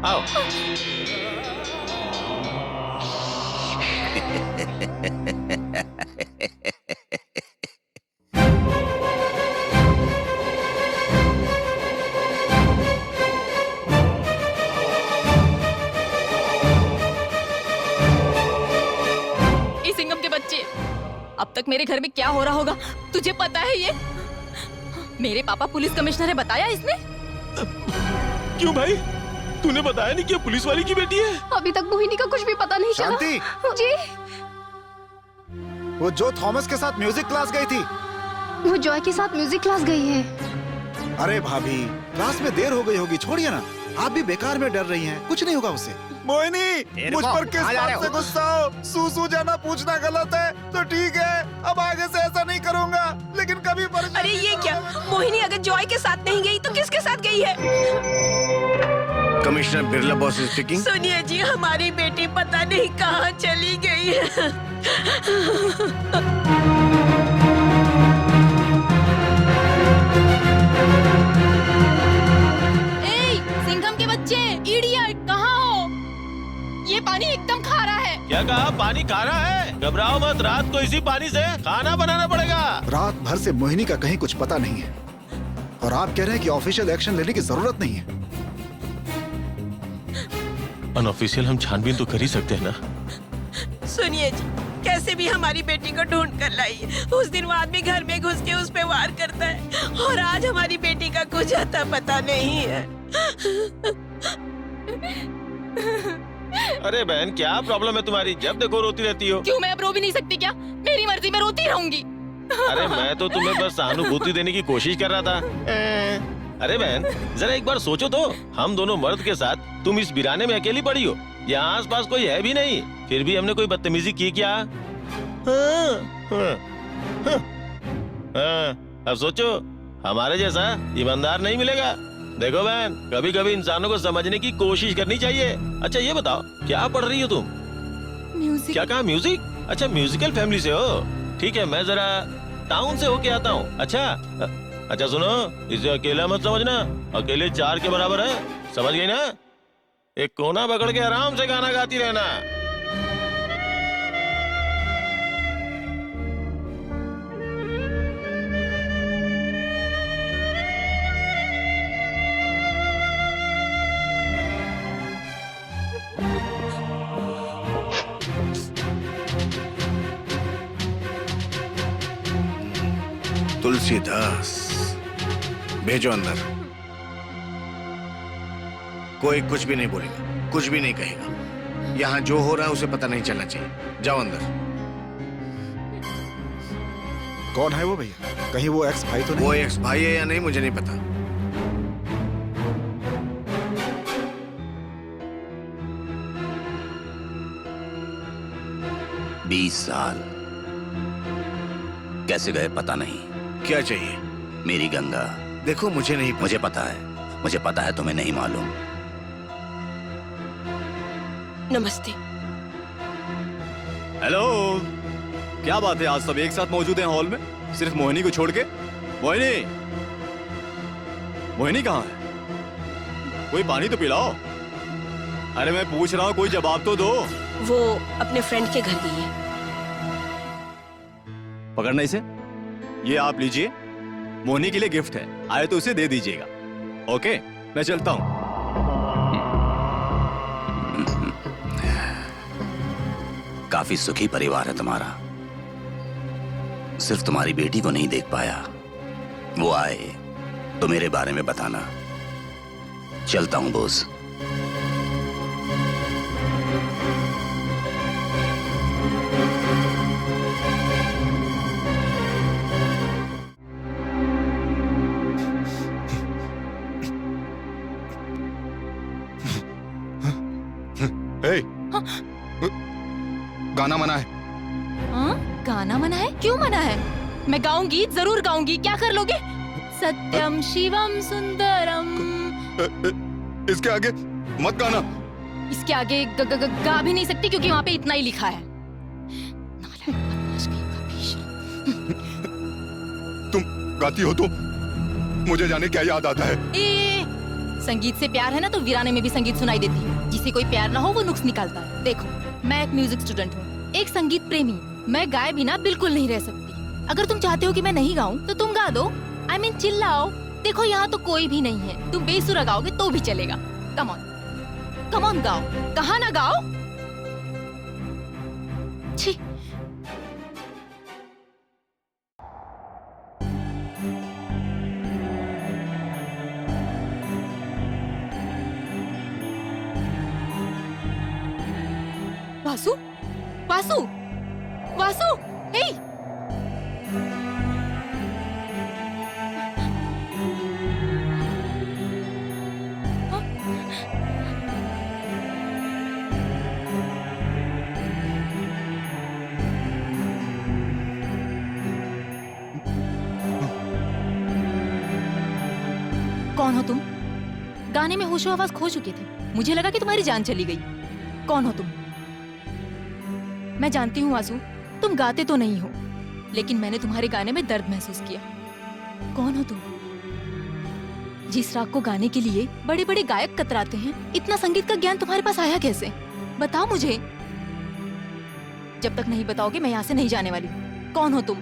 आओ। इस सिंघम के बच्चे, अब तक मेरे घर में क्या हो रहा होगा तुझे पता है? ये मेरे पापा पुलिस कमिश्नर है, बताया इसने? क्यों भाई, तूने बताया नहीं कि ये पुलिस वाली की बेटी है? अभी तक मोहिनी का कुछ भी पता नहीं चला। शांति। जी। वो जो थॉमस के साथ म्यूजिक क्लास गई थी। वो जॉय के साथ म्यूजिक क्लास गई है। अरे भाभी, क्लास में देर हो गई होगी, छोड़िए ना। आप भी बेकार में डर रही हैं, कुछ नहीं होगा उसे। मोहिनी, मुझ पर किस बात से गुस्सा हो? सूसू जाना पूछना गलत है तो ठीक है, अब आगे से ऐसा नहीं करूंगा, लेकिन कभी अरे ये क्या? मोहिनी अगर जॉय के साथ नहीं गई तो किसके साथ गई है? Commissioner Birla boss speaking. सुनिए जी, हमारी बेटी पता नहीं कहाँ चली गई है। सिंघम के बच्चे, इडियट, कहाँ हो? ये पानी एकदम खारा है। क्या कहा? पानी खारा है? घबराओ मत, रात को इसी पानी से खाना बनाना पड़ेगा। रात भर से मोहिनी का कहीं कुछ पता नहीं है, और आप कह रहे हैं कि ऑफिशियल एक्शन लेने की जरूरत नहीं है। अनऑफिशियल हम छानबीन तो कर ही सकते हैं ना। सुनिए जी, कैसे भी हमारी बेटी को ढूंढ कर लाइए। उस दिन वो आदमी घर में घुस के उस पे वार करता है, और आज हमारी बेटी का कुछ आता पता नहीं है। अरे बहन, क्या प्रॉब्लम है तुम्हारी? जब देखो रोती रहती हो। क्यों, मैं अब रो भी नहीं सकती क्या? मेरी मर्जी, मैं रोती रहूंगी। अरे मैं तो तुम्हें बस सहानुभूति देने की कोशिश कर रहा था। अरे बहन, जरा एक बार सोचो तो, हम दोनों मर्द के साथ तुम इस वीराने में अकेली पड़ी हो। यहाँ आस पास कोई है भी नहीं, फिर भी हमने कोई बदतमीजी की क्या? अब सोचो, हमारे जैसा ईमानदार नहीं मिलेगा। देखो बहन, कभी कभी इंसानों को समझने की कोशिश करनी चाहिए। अच्छा ये बताओ, क्या पढ़ रही हो तुम? म्यूजिक। क्या कहा, म्यूजिक? अच्छा, म्यूजिकल फैमिली से हो? ठीक है, मैं जरा टाउन से होके आता हूँ। अच्छा सुनो, इसे अकेला मत समझना, अकेले 4 के बराबर है, समझ गई ना? एक कोना पकड़ के आराम से गाना गाती रहना। तुलसीदास, भेजो अंदर। कोई कुछ भी नहीं बोलेगा, कुछ भी नहीं कहेगा। यहाँ जो हो रहा है उसे पता नहीं चलना चाहिए। जाओ अंदर। कौन है वो भैया? कहीं वो एक्स भाई तो नहीं? वो एक्स भाई है या नहीं मुझे नहीं पता। बीस साल कैसे गए पता नहीं। क्या चाहिए? मेरी गंगा। देखो मुझे नहीं पता। मुझे पता है तुम्हें नहीं मालूम। नमस्ते। हेलो, क्या बात है, आज सब एक साथ मौजूद हैं हॉल में, सिर्फ मोहिनी को छोड़ के? मोहिनी कहाँ है? कोई पानी तो पिलाओ। अरे मैं पूछ रहा हूँ, कोई जवाब तो दो। वो अपने फ्रेंड के घर गई है। पकड़ना इसे। ये आप लीजिए, मोहिनी के लिए गिफ्ट है, आए तो उसे दे दीजिएगा। ओके, मैं चलता हूँ। काफी सुखी परिवार है तुम्हारा। सिर्फ तुम्हारी बेटी को नहीं देख पाया। वो आए तो मेरे बारे में बताना। चलता हूं बोस। गाना मना है। हाँ? गाना मना है? क्यों मना है? मैं गाऊंगी, जरूर गाऊंगी। क्या कर लोगे? सत्यम शिवम सुंदरम। इसके आगे मत गाना। इसके आगे गा भी नहीं सकती क्योंकि वहाँ पे इतना ही लिखा है। तुम गाती हो तो मुझे जाने क्या याद आता है? संगीत से प्यार है ना तो वीराने में भी संगीत सुनाई देती है। जिसे कोई प्यार ना हो वो नुक्स निकालता है। देखो, मैं एक म्यूजिक स्टूडेंट हूँ, एक संगीत प्रेमी। मैं गाए बिना बिल्कुल नहीं रह सकती। अगर तुम चाहते हो कि मैं नहीं गाऊं तो तुम गा दो। I mean, चिल्लाओ। देखो यहाँ तो कोई भी नहीं है, तुम बेसुरा गाओगे तो भी चलेगा। कम ऑन गाओ। कहाँ ना गाओ? छी। वासु, वासु, वासु, हे! कौन हो तुम? गाने में होशो आवाज खो चुके थे। मुझे लगा कि तुम्हारी जान चली गई। कौन हो तुम? मैं जानती हूँ वासु, तुम गाते तो नहीं हो, लेकिन मैंने तुम्हारे गाने में दर्द महसूस किया। कौन हो तुम? जिस राग को गाने के लिए बड़े बड़े गायक कतराते हैं, इतना संगीत का ज्ञान तुम्हारे पास आया कैसे? बताओ मुझे। जब तक नहीं बताओगे मैं यहाँ से नहीं जाने वाली। कौन हो तुम?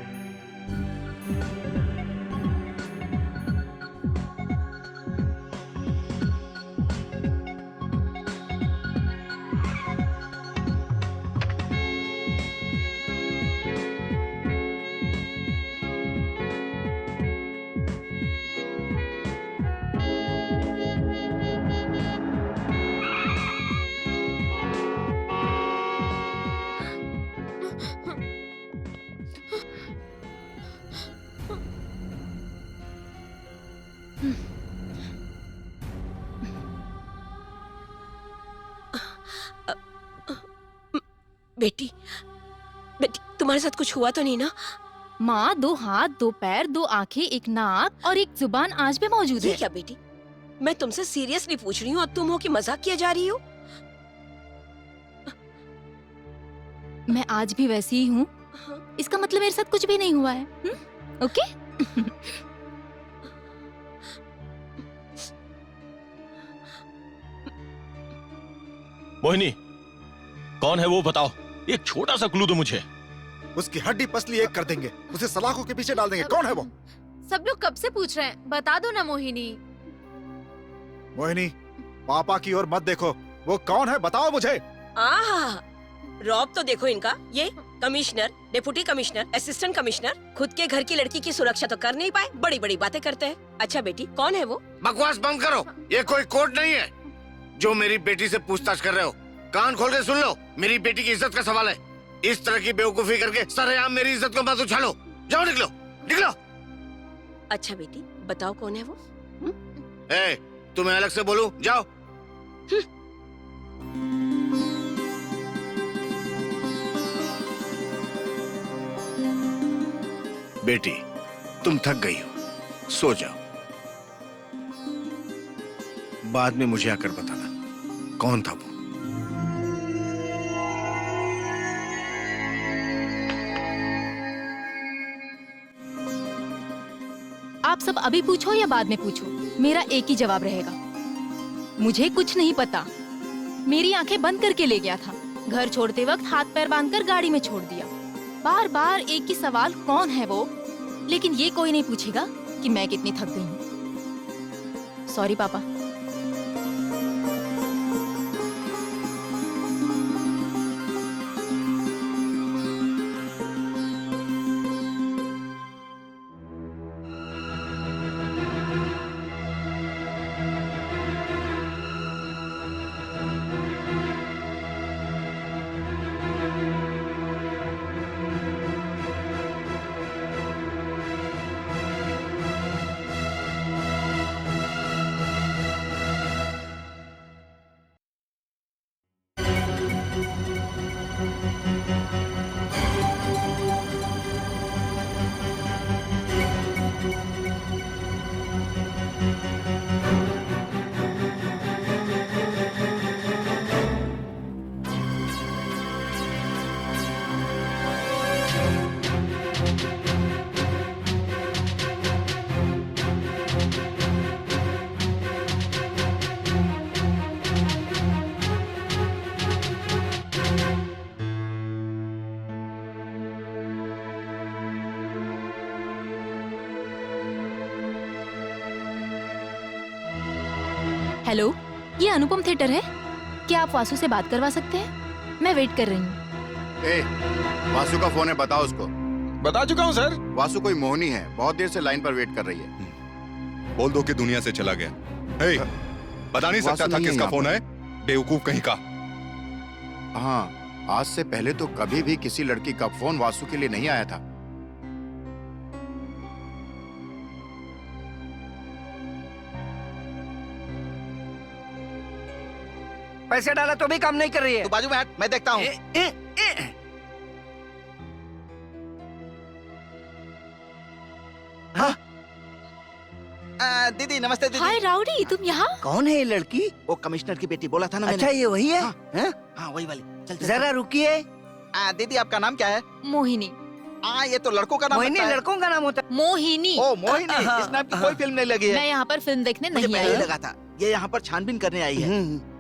बेटी, तुम्हारे साथ कुछ हुआ तो नहीं ना? माँ, 2 हाथ, 2 पैर, 2 आंखें, 1 नाक और 1 जुबान आज भी मौजूद है। क्या बेटी? मैं तुमसे सीरियसली पूछ रही हूँ और तुम हो कि मजाक किया जा रही हो। मैं आज भी वैसी ही हूँ, इसका मतलब मेरे साथ कुछ भी नहीं हुआ है। ओके? मोहिनी, कौन है वो बताओ, एक छोटा सा क्लू दो मुझे। उसकी हड्डी पसली एक कर देंगे, उसे सलाखों के पीछे डाल देंगे। कौन है वो? सब लोग कब से पूछ रहे हैं, बता दो ना मोहिनी। मोहिनी, पापा की ओर मत देखो, वो कौन है बताओ मुझे। आहा, रॉब तो देखो इनका, ये commissioner, deputy commissioner, assistant commissioner, खुद के घर की लड़की की सुरक्षा तो कर नहीं पाए, बड़ी बड़ी बातें करते हैं। अच्छा बेटी, कौन है वो? बकवास बंद करो, ये कोई कोर्ट नहीं है जो मेरी बेटी से पूछताछ कर रहे हो। कान खोल के सुन लो, मेरी बेटी की इज्जत का सवाल है। इस तरह की बेवकूफी करके सरेआम मेरी इज्जत को मत उछालो। जाओ, निकलो निकलो। अच्छा बेटी, बताओ कौन है वो? ए, तुम्हें अलग से बोलूं? जाओ। बेटी, तुम थक गई हो, सो जाओ। बाद में मुझे आकर बताना कौन था वो। आप सब अभी पूछो या बाद में पूछो, मेरा एक ही जवाब रहेगा, मुझे कुछ नहीं पता। मेरी आंखें बंद करके ले गया था, घर छोड़ते वक्त हाथ पैर बांधकर गाड़ी में छोड़ दिया। बार बार एक ही सवाल, कौन है वो? लेकिन ये कोई नहीं पूछेगा कि मैं कितनी थक गई हूँ। सॉरी पापा। हेलो, ये अनुपम थिएटर है, क्या आप वासु से बात करवा सकते हैं? मैं वेट कर रही हूँ। ए, वासु का फोन है, बताओ उसको। बता चुका हूँ सर। वासु कोई मोहिनी है, बहुत देर से लाइन पर वेट कर रही है। बोल दो कि दुनिया से चला गया। हे, बता नहीं सकता था किसका फोन है? बेवकूफ कहीं का। हाँ, आज से पहले तो कभी भी किसी लड़की का फोन वासु के लिए नहीं आया था। पैसे डाला तो भी काम नहीं कर रही है। तू बाजू में हट, मैं देखता हूँ। दीदी नमस्ते दीदी। हाय राउडी, तुम यहाँ? कौन है ये लड़की? वो कमिश्नर की बेटी, बोला था ना अच्छा मैंने। ये वही है? हाँ वही वाली। चल, चल, जरा चल। रुकिए। दीदी आपका नाम क्या है? मोहिनी। ये तो लड़कों का नाम मोहिनी लगता है। लड़कों का नाम होता है। मोहिनी। ओ मोहिनी, इस नाम की कोई फिल्म नहीं लगी है। मैं यहाँ पर फिल्म देखने मुझे नहीं पहले ही आई। लगा था ये यहाँ पर छानबीन करने आई है।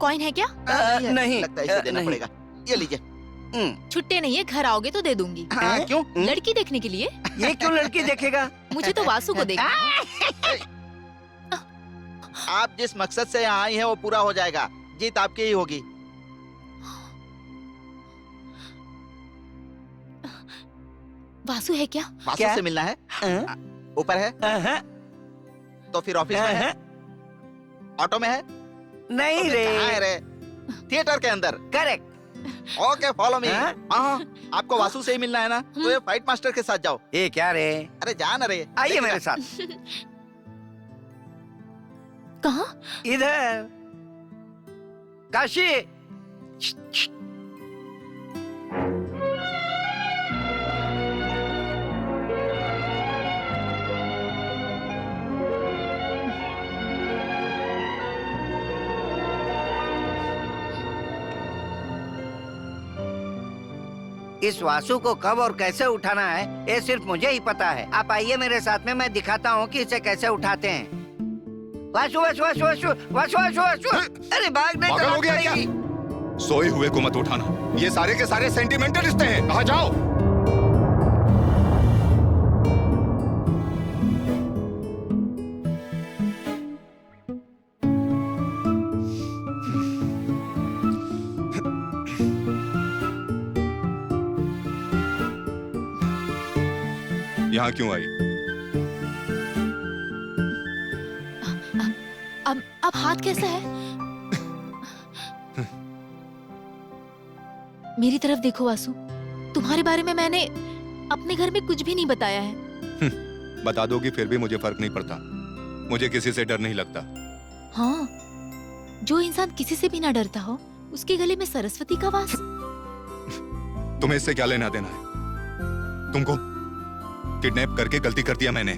कॉइन है क्या? है। नहीं, लगता है इसे देना नहीं। पड़ेगा। ये लीजिए। छुट्टे नहीं है, घर आओगे तो दे दूंगी। क्यों? लड़की देखने के लिए। ये क्यों लड़की देखेगा? मुझे तो वासु को देखना। आप जिस मकसद से यहाँ आई हैं वो पूरा हो जाएगा। जीत आपकी ही होगी। वासु है क्या? वासु क्या? से मिलना है? ऊपर है? तो फिर ऑफिस में है? ऑटो में है? नहीं तो फिर कहाँ है रे। रे? थिएटर के अंदर। करेक्ट। Okay follow me. हाँ? हाँ, आपको वासु से ही मिलना है ना? तो ये फाइट मास्टर के साथ जाओ। ये क्या रे? अरे जा ना रे। आइए देखिएगा। मेरे साथ। कहाँ? इधर। काशी। इस वासु को कब और कैसे उठाना है ये सिर्फ मुझे ही पता है। आप आइए मेरे साथ में, मैं दिखाता हूँ कि इसे कैसे उठाते हैं। वासु वासु वासु वासु वासु वासु वासु, अरे भाग नहीं पागल हो गया क्या? सोए हुए को मत उठाना, ये सारे के सारे सेंटिमेंटल रिश्ते हैं। कहाँ जाओ? यहाँ क्यों आई? अब हाथ कैसा है? मेरी तरफ देखो वासु, तुम्हारे बारे में मैंने अपने घर में कुछ भी नहीं बताया है। बता दोगी फिर भी मुझे फर्क नहीं पड़ता। मुझे किसी से डर नहीं लगता। हाँ, जो इंसान किसी से भी ना डरता हो, उसके गले में सरस्वती का वास। तुम्हें इससे क्या लेना देना है? तुमको किडनैप करके गलती कर दिया मैंने।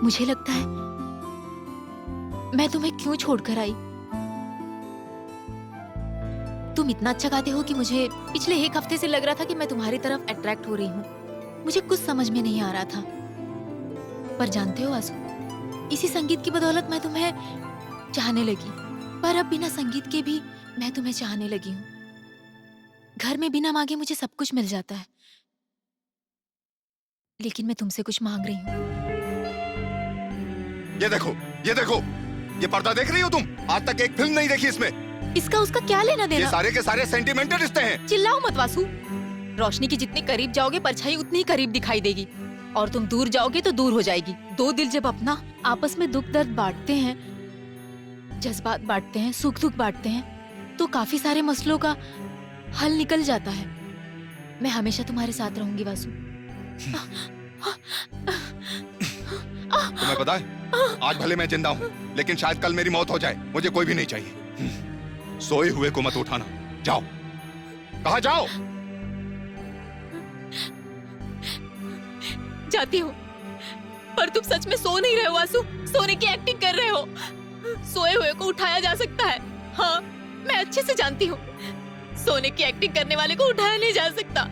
मुझे लगता है मैं तुम्हें क्यों छोड़कर आई। तुम इतना अच्छा गाते हो कि मुझे पिछले एक हफ्ते से लग रहा था कि मैं तुम्हारी तरफ अट्रैक्ट हो रही हूँ। मुझे कुछ समझ में नहीं आ रहा था, पर जानते हो वासु, इसी संगीत की बदौलत मैं तुम्हें चाहने लगी। पर अब बिना संगीत के भी मैं तुम्हें चाहने लगी हूँ। घर में बिना मांगे मुझे सब कुछ मिल जाता है, लेकिन मैं तुमसे कुछ मांग रही हूँ। ये देखो, ये देखो, ये पर्दा देख रही हो तुम? आज तक एक फिल्म नहीं देखी इसमें। इसका उसका क्या लेना देना? ये सारे के सारे सेंटिमेंटल रिश्ते हैं। चिल्लाओ मत वासु। रोशनी के जितने करीब जाओगे परछाई उतनी ही करीब दिखाई देगी, और तुम दूर जाओगे तो दूर हो जाएगी। दो दिल जब अपना आपस में दुख दर्द बांटते हैं, जज्बात बांटते हैं, सुख दुख बांटते हैं, तो काफी सारे मसलों का हल निकल जाता है। मैं हमेशा तुम्हारे साथ रहूंगी वासु। तुम्हें पता है, आज भले मैं जिंदा हूँ, लेकिन शायद कल मेरी मौत हो जाए। मुझे कोई भी नहीं चाहिए। सोए हुए को मत उठाना। जाओ। कहाँ जाओ? जाती हूँ, पर तुम सच में सो नहीं रहे हो वासु। सोने की एक्टिंग कर रहे हो। सोए हुए को उठाया जा सकता है। हाँ, मैं अच्छे से जानती हूँ। सोने की एक्टिंग करने वाले को उठाया नहीं जा सकता।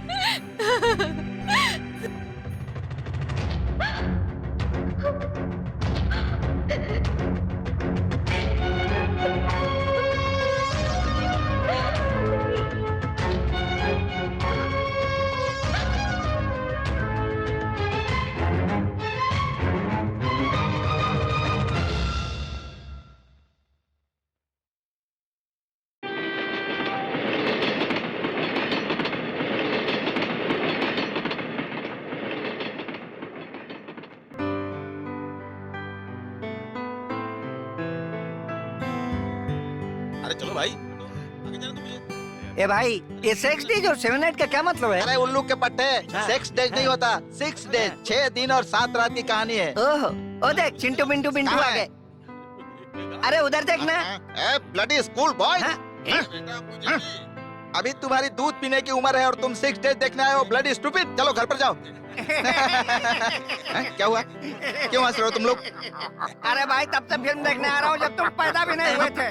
चलो भाई, आगे जाना तो मुझे। ए भाई, ये 6 डेज और 7 नाइट का क्या मतलब है? अरे उल्लू के पट्टे, 6 डेज नहीं होता, 6 डेज, 6 दिन और 7 रात की कहानी है। ओह, ओ देख, चिंटू बिंटू बिंटू आ गए। अरे उधर देखना। ब्लडी स्कूल बॉय, अभी तुम्हारी दूध पीने की उम्र है और तुम 6 डेज देखने आए हो। ब्लडी स्टूपिड, चलो घर पर जाओ। क्या हुआ? क्यों हंस रहे हो तुम लोग? अरे भाई, तब से फिल्म देखने आ रहा हूँ जब तुम पैदा भी नहीं हुए थे।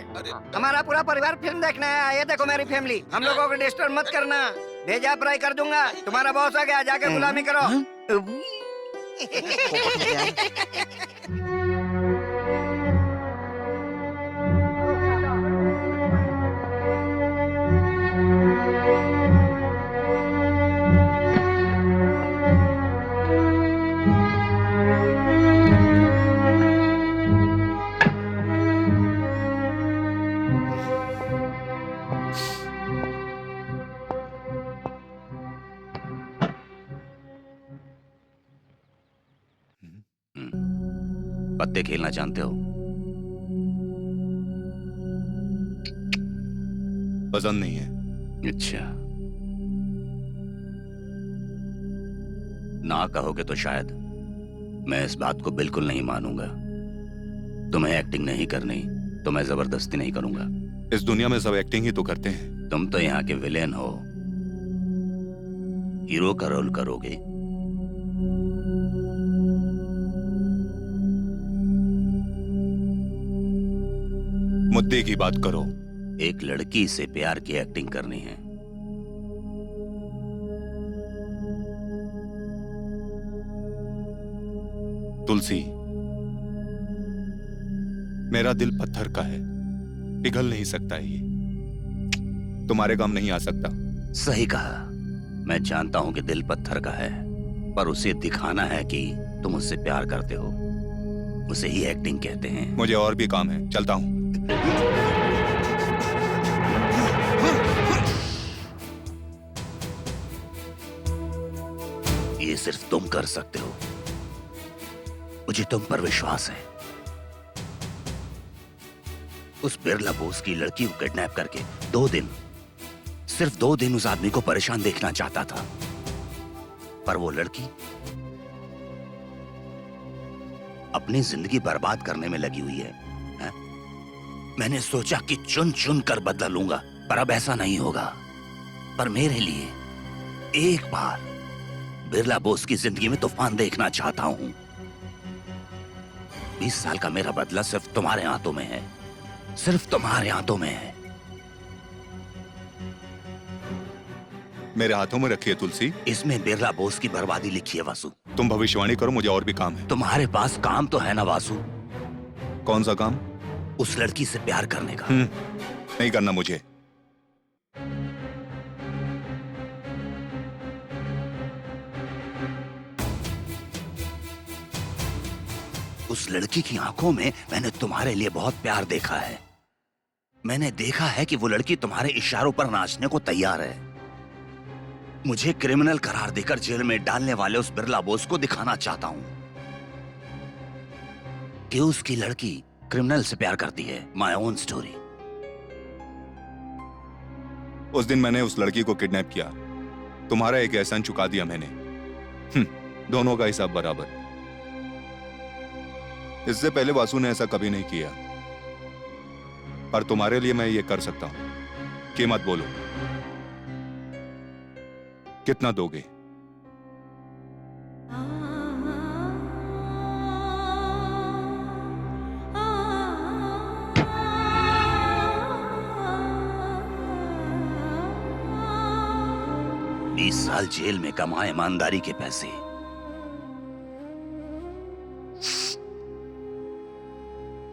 हमारा पूरा परिवार फिल्म देखने आया। ये देखो मेरी फैमिली। हम लोगों को डिस्टर्ब मत करना, भेजा फ्राई कर दूंगा। तुम्हारा बॉस आ गया, जाके गुलामी करो। पत्ते खेलना जानते हो? पसंद नहीं है। अच्छा, ना कहोगे तो शायद मैं इस बात को बिल्कुल नहीं मानूंगा। तुम्हें एक्टिंग नहीं करनी तो मैं जबरदस्ती नहीं करूंगा। इस दुनिया में सब एक्टिंग ही तो करते हैं। तुम तो यहाँ के विलेन हो, हीरो का रोल करोगे। मुद्दे की बात करो। एक लड़की से प्यार की एक्टिंग करनी है। तुलसी, मेरा दिल पत्थर का है, पिघल नहीं सकता ये, तुम्हारे काम नहीं आ सकता। सही कहा। मैं जानता हूं कि दिल पत्थर का है, पर उसे दिखाना है कि तुम उससे प्यार करते हो। उसे ही एक्टिंग कहते हैं। मुझे और भी काम है, चलता हूं। ये सिर्फ तुम कर सकते हो। मुझे तुम पर विश्वास है। उस बिरला बोस की लड़की को किडनैप करके 2 दिन, सिर्फ 2 दिन उस आदमी को परेशान देखना चाहता था, पर वो लड़की अपनी जिंदगी बर्बाद करने में लगी हुई है। मैंने सोचा कि चुन चुन कर बदला लूंगा, पर अब ऐसा नहीं होगा। पर मेरे लिए एक बार बिरला बोस की जिंदगी में तूफान देखना चाहता हूं। 20 साल का मेरा बदला सिर्फ तुम्हारे हाथों में है, सिर्फ तुम्हारे हाथों में है। मेरे हाथों में रखी है तुलसी। इसमें बिरला बोस की बर्बादी लिखी है वासु। तुम भविष्यवाणी करो, मुझे और भी काम है। तुम्हारे पास काम तो है ना वासु? कौन सा काम? उस लड़की से प्यार करने का। नहीं करना मुझे। उस लड़की की आंखों में मैंने तुम्हारे लिए बहुत प्यार देखा है। मैंने देखा है कि वो लड़की तुम्हारे इशारों पर नाचने को तैयार है। मुझे क्रिमिनल करार देकर जेल में डालने वाले उस बिरला बोस को दिखाना चाहता हूं कि उसकी लड़की क्रिमिनल से प्यार करती है। My own story. उस दिन मैंने उस लड़की को किडनैप किया, तुम्हारा एक एहसान चुका दिया मैंने। दोनों का हिसाब बराबर। इससे पहले वासु ने ऐसा कभी नहीं किया, पर तुम्हारे लिए मैं ये कर सकता हूं। कीमत बोलो, कितना दोगे? बीस साल जेल में कमाए ईमानदारी के पैसे,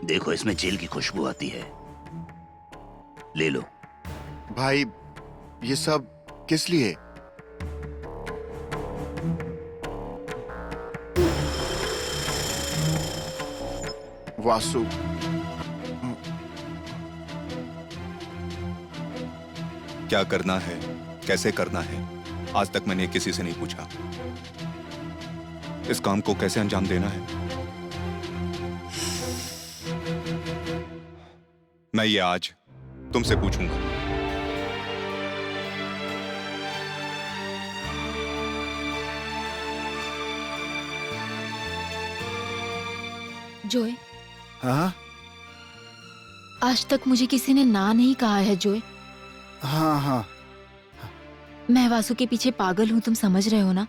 देखो इसमें जेल की खुशबू आती है, ले लो। भाई, ये सब किस लिए? वासु, क्या करना है, कैसे करना है, आज तक मैंने किसी से नहीं पूछा। इस काम को कैसे अंजाम देना है, मैं ये आज तुमसे पूछूंगा। जोए, हाँ आज तक मुझे किसी ने ना नहीं कहा है जोए। हाँ हाँ, मैं वासु के पीछे पागल हूँ, तुम समझ रहे हो ना?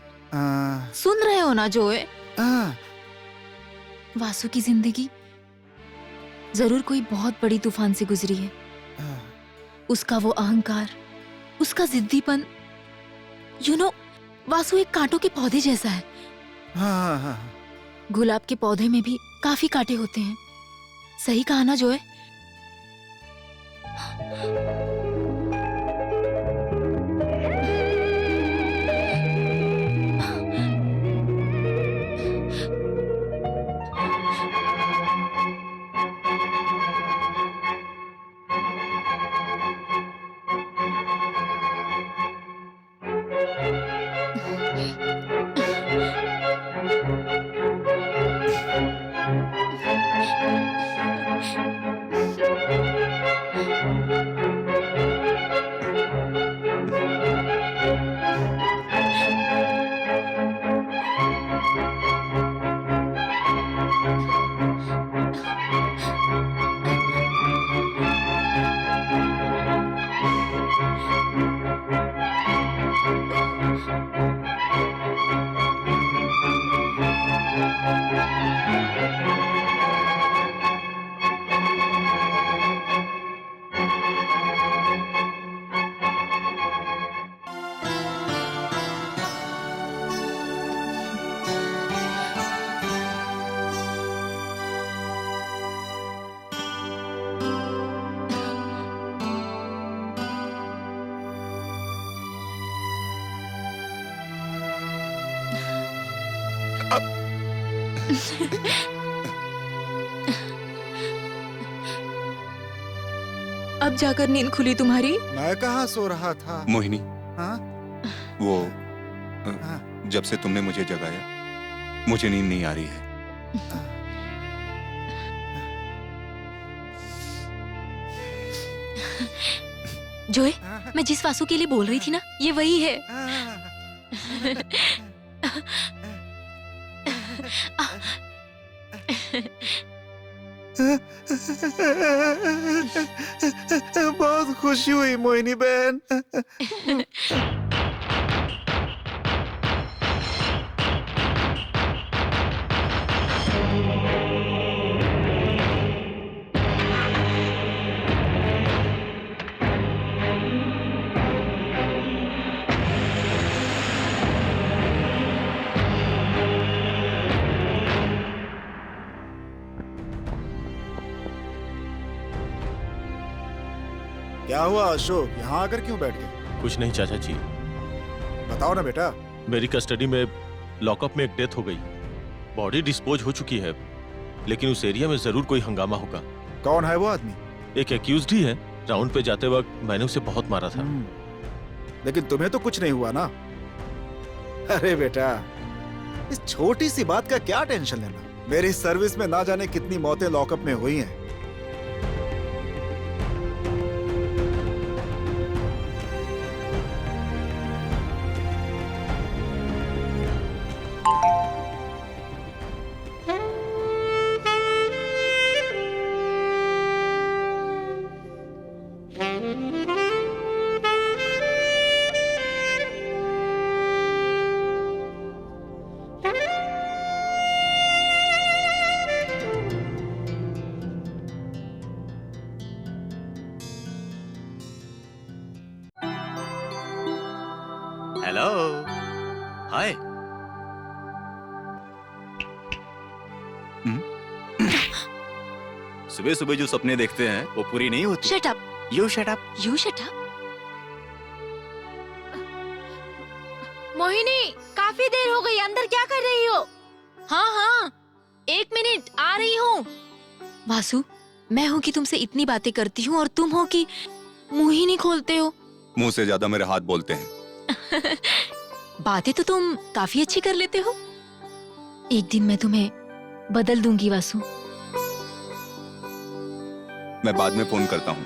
सुन रहे हो ना जोए? वासु की जिंदगी जरूर कोई बहुत बड़ी तूफान से गुजरी है। उसका वो अहंकार, उसका जिद्दीपन, वासु एक कांटों के पौधे जैसा है। हाँ। गुलाब के पौधे में भी काफी कांटे होते हैं। सही कहा ना जोए? अब जाकर नींद खुली तुम्हारी? मैं कहाँ सो रहा था। मोहिनी, हाँ? वो हाँ। जब से तुमने मुझे जगाया मुझे नींद नहीं आ रही है। जोए, मैं जिस वासु के लिए बोल रही थी ना, ये वही है। बहुत खुशी हुई मोहिनी बहन। क्या हुआ अशोक, यहाँ आकर क्यों बैठ गए? कुछ नहीं चाचा जी, बताओ ना बेटा। मेरी कस्टडी में लॉकअप में एक डेथ हो गई। बॉडी डिस्पोज हो चुकी है, लेकिन उस एरिया में जरूर कोई हंगामा होगा। कौन है वो आदमी? एक एक्यूज्ड ही है। राउंड पे जाते वक्त मैंने उसे बहुत मारा था। लेकिन तुम्हें तो कुछ नहीं हुआ ना? अरे बेटा, इस छोटी सी बात का क्या टेंशन लेना। मेरी सर्विस में ना जाने कितनी मौतें लॉकअप में हुई हैं। हेलो, हाय। सुबह सुबह जो सपने देखते हैं वो पूरी नहीं होती। Shut up. You shut up. You shut up. Mohini, काफी देर हो गई, अंदर क्या कर रही हो? हाँ हाँ, 1 मिनट, आ रही हूँ। वासु, मैं हूँ कि तुमसे इतनी बातें करती हूँ और तुम हो कि मुंह ही नहीं खोलते हो। मुंह से ज्यादा मेरे हाथ बोलते हैं। बातें तो तुम काफी अच्छी कर लेते हो। एक दिन मैं तुम्हें बदल दूंगी वासु। मैं बाद में फोन करता हूँ।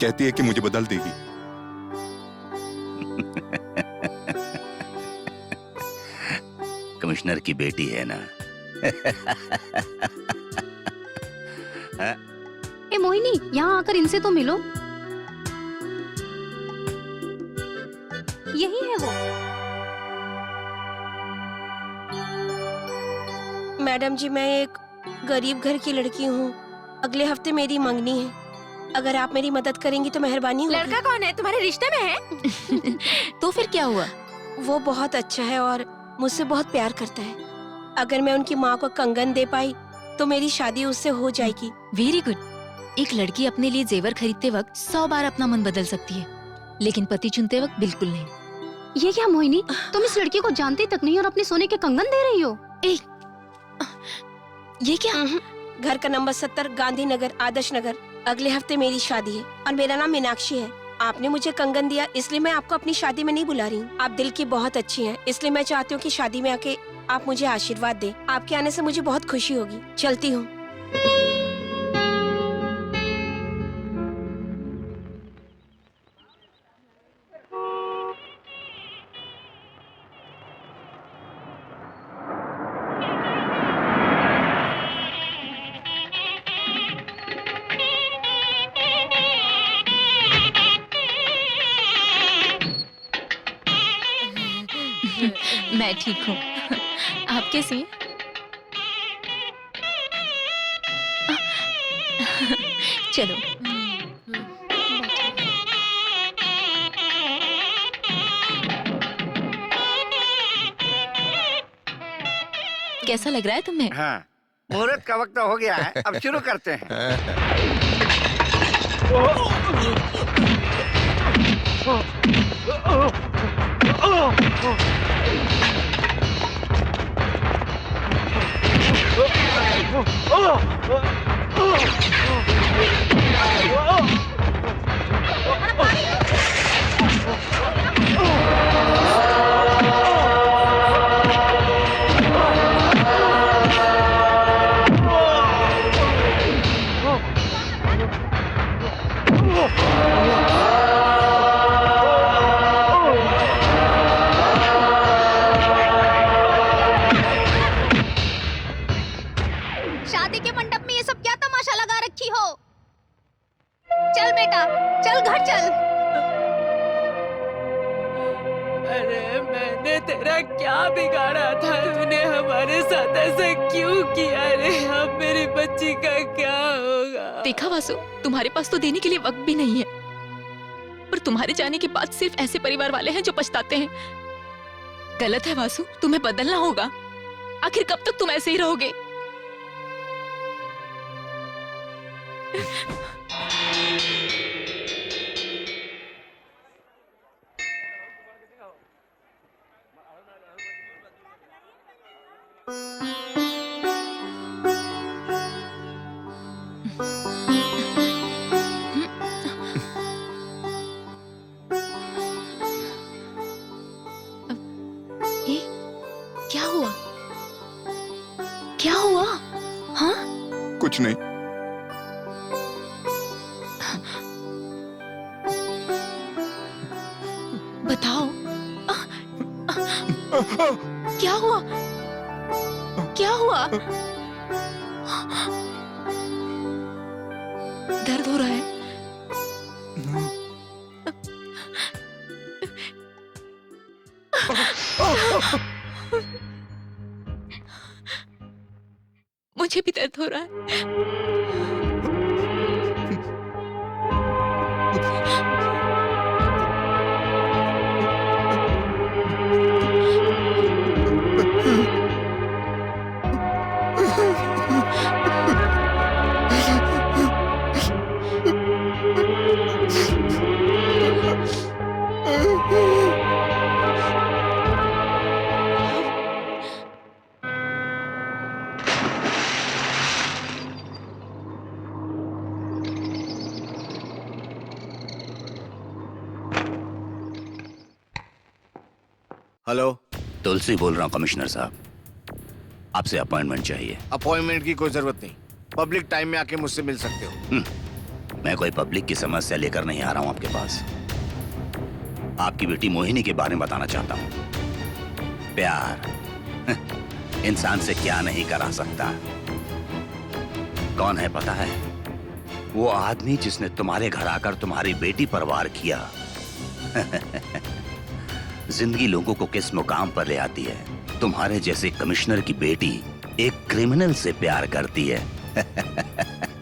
कहती है कि मुझे बदल देगी। कमिश्नर की बेटी है ना। ए मोहिनी, यहाँ आकर इनसे तो मिलो। यही है वो। मैडम जी, मैं एक गरीब घर की लड़की हूँ। अगले हफ्ते मेरी मंगनी है। अगर आप मेरी मदद करेंगी तो मेहरबानी होगी। लड़का कौन है? तुम्हारे रिश्ते में है? तो फिर क्या हुआ? वो बहुत अच्छा है और मुझसे बहुत प्यार करता है। अगर मैं उनकी माँ को कंगन दे पाई तो मेरी शादी उससे हो जाएगी। Very good. एक लड़की अपने लिए जेवर खरीदते वक्त 100 बार अपना मन बदल सकती है, लेकिन पति चुनते वक्त बिल्कुल नहीं। ये क्या मोहिनी, तुम इस लड़की को जानती तक नहीं और अपने सोने के कंगन दे रही हो? ये क्या? घर का नंबर 70, गांधीनगर, आदर्श नगर। अगले हफ्ते मेरी शादी है और मेरा नाम मीनाक्षी है। आपने मुझे कंगन दिया, इसलिए मैं आपको अपनी शादी में नहीं बुला रही हूँ। आप दिल की बहुत अच्छी हैं, इसलिए मैं चाहती हूँ कि शादी में आके आप मुझे आशीर्वाद दें। आपके आने से मुझे बहुत खुशी होगी। चलती हूँ। मैं ठीक हूँ। आप कैसी हैं? चलो। कैसा लग रहा है तुम्हें? हाँ, मुहूर्त का वक्त हो गया है, अब शुरू करते हैं। शादी के मंडप में ये सब क्या तमाशा लगा रखी हो? चल बेटा, चल घर चल। अरे मैंने तेरा क्या बिगाड़ा था? तूने हमारे साथ ऐसा क्यों किया रे? अब मेरी बच्ची का क्या होगा? देखा वासु, तुम्हारे पास तो देने के लिए वक्त भी नहीं है, पर तुम्हारे जाने के बाद सिर्फ ऐसे परिवार वाले हैं जो पछताते हैं। गलत है वासु, तुम्हें बदलना होगा। आखिर कब तक तुम ऐसे ही रहोगे? क्या हुआ? क्या हुआ? हाँ? कुछ नहीं। बताओ। क्या हुआ? क्या हुआ? दर्द हो रहा है? मुझे भी दर्द हो रहा है। हेलो, तुलसी बोल रहा हूँ कमिश्नर साहब, आपसे अपॉइंटमेंट चाहिए। अपॉइंटमेंट की कोई जरूरत नहीं, पब्लिक टाइम में आके मुझसे मिल सकते हो। मैं कोई पब्लिक की समस्या लेकर नहीं आ रहा हूं आपके पास। आपकी बेटी मोहिनी के बारे में बताना चाहता हूं। प्यार इंसान से क्या नहीं करा सकता। कौन है पता है? वो आदमी जिसने तुम्हारे घर आकर तुम्हारी बेटी पर वार किया। जिंदगी लोगों को किस मुकाम पर ले आती है। तुम्हारे जैसे कमिश्नर की बेटी एक क्रिमिनल से प्यार करती है।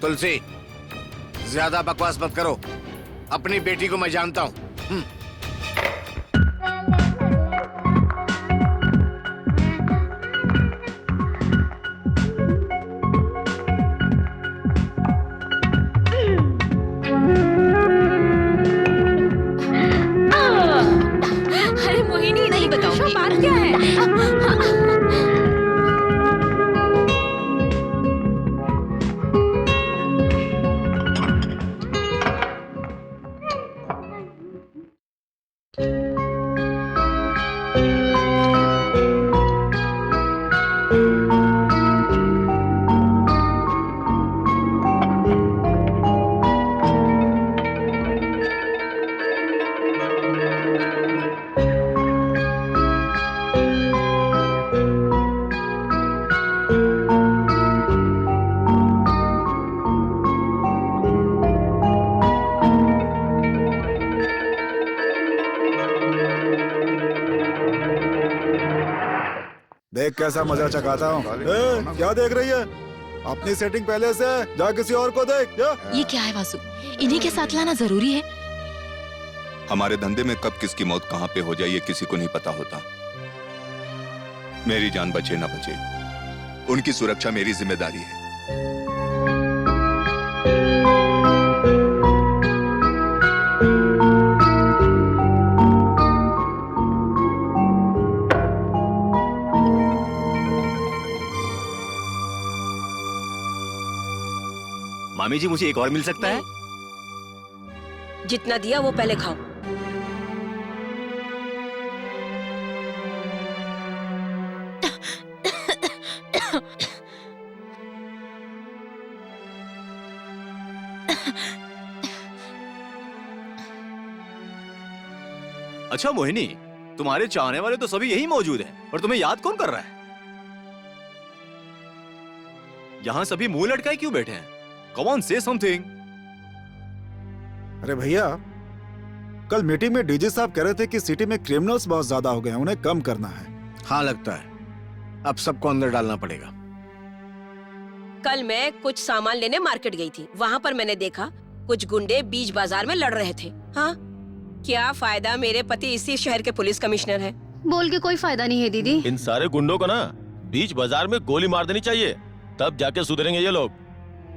तुलसी, ज्यादा बकवास मत करो। अपनी बेटी को मैं जानता हूँ। अरे मोहिनी, नहीं बताऊंगी। बात क्या है? देख कैसा मजा चकाता हूँ। क्या देख रही है? अपनी सेटिंग पहले से है, जा किसी और को देख। जा। ये क्या है वासु? इन्हीं के साथ लाना जरूरी है? हमारे धंधे में कब किसकी मौत कहाँ पे हो जाए ये किसी को नहीं पता होता। मेरी जान बचे ना बचे, उनकी सुरक्षा मेरी जिम्मेदारी है। मामी जी मुझे एक और मिल सकता है? जितना दिया वो पहले खाओ। अच्छा मोहिनी, तुम्हारे चाहने वाले तो सभी यही मौजूद हैं, और तुम्हें याद कौन कर रहा है? यहाँ सभी मुंह लटकाए क्यों बैठे हैं? Come on, say something. अरे भैया, कल मीटिंग में डीजी साहब कह रहे थे कि सिटी में क्रिमिनल्स बहुत ज्यादा हो गए हैं, उन्हें कम करना है। हाँ लगता है, अब सबको अंदर डालना पड़ेगा। कल मैं कुछ सामान लेने मार्केट गई थी, वहाँ पर मैंने देखा कुछ गुंडे बीच बाजार में लड़ रहे थे। हाँ, क्या फायदा, मेरे पति इसी शहर के पुलिस कमिश्नर हैं। बोल के कोई फायदा नहीं है दीदी। इन सारे गुंडों को ना बीच बाजार में गोली मार देनी चाहिए, तब जाके सुधरेंगे ये लोग।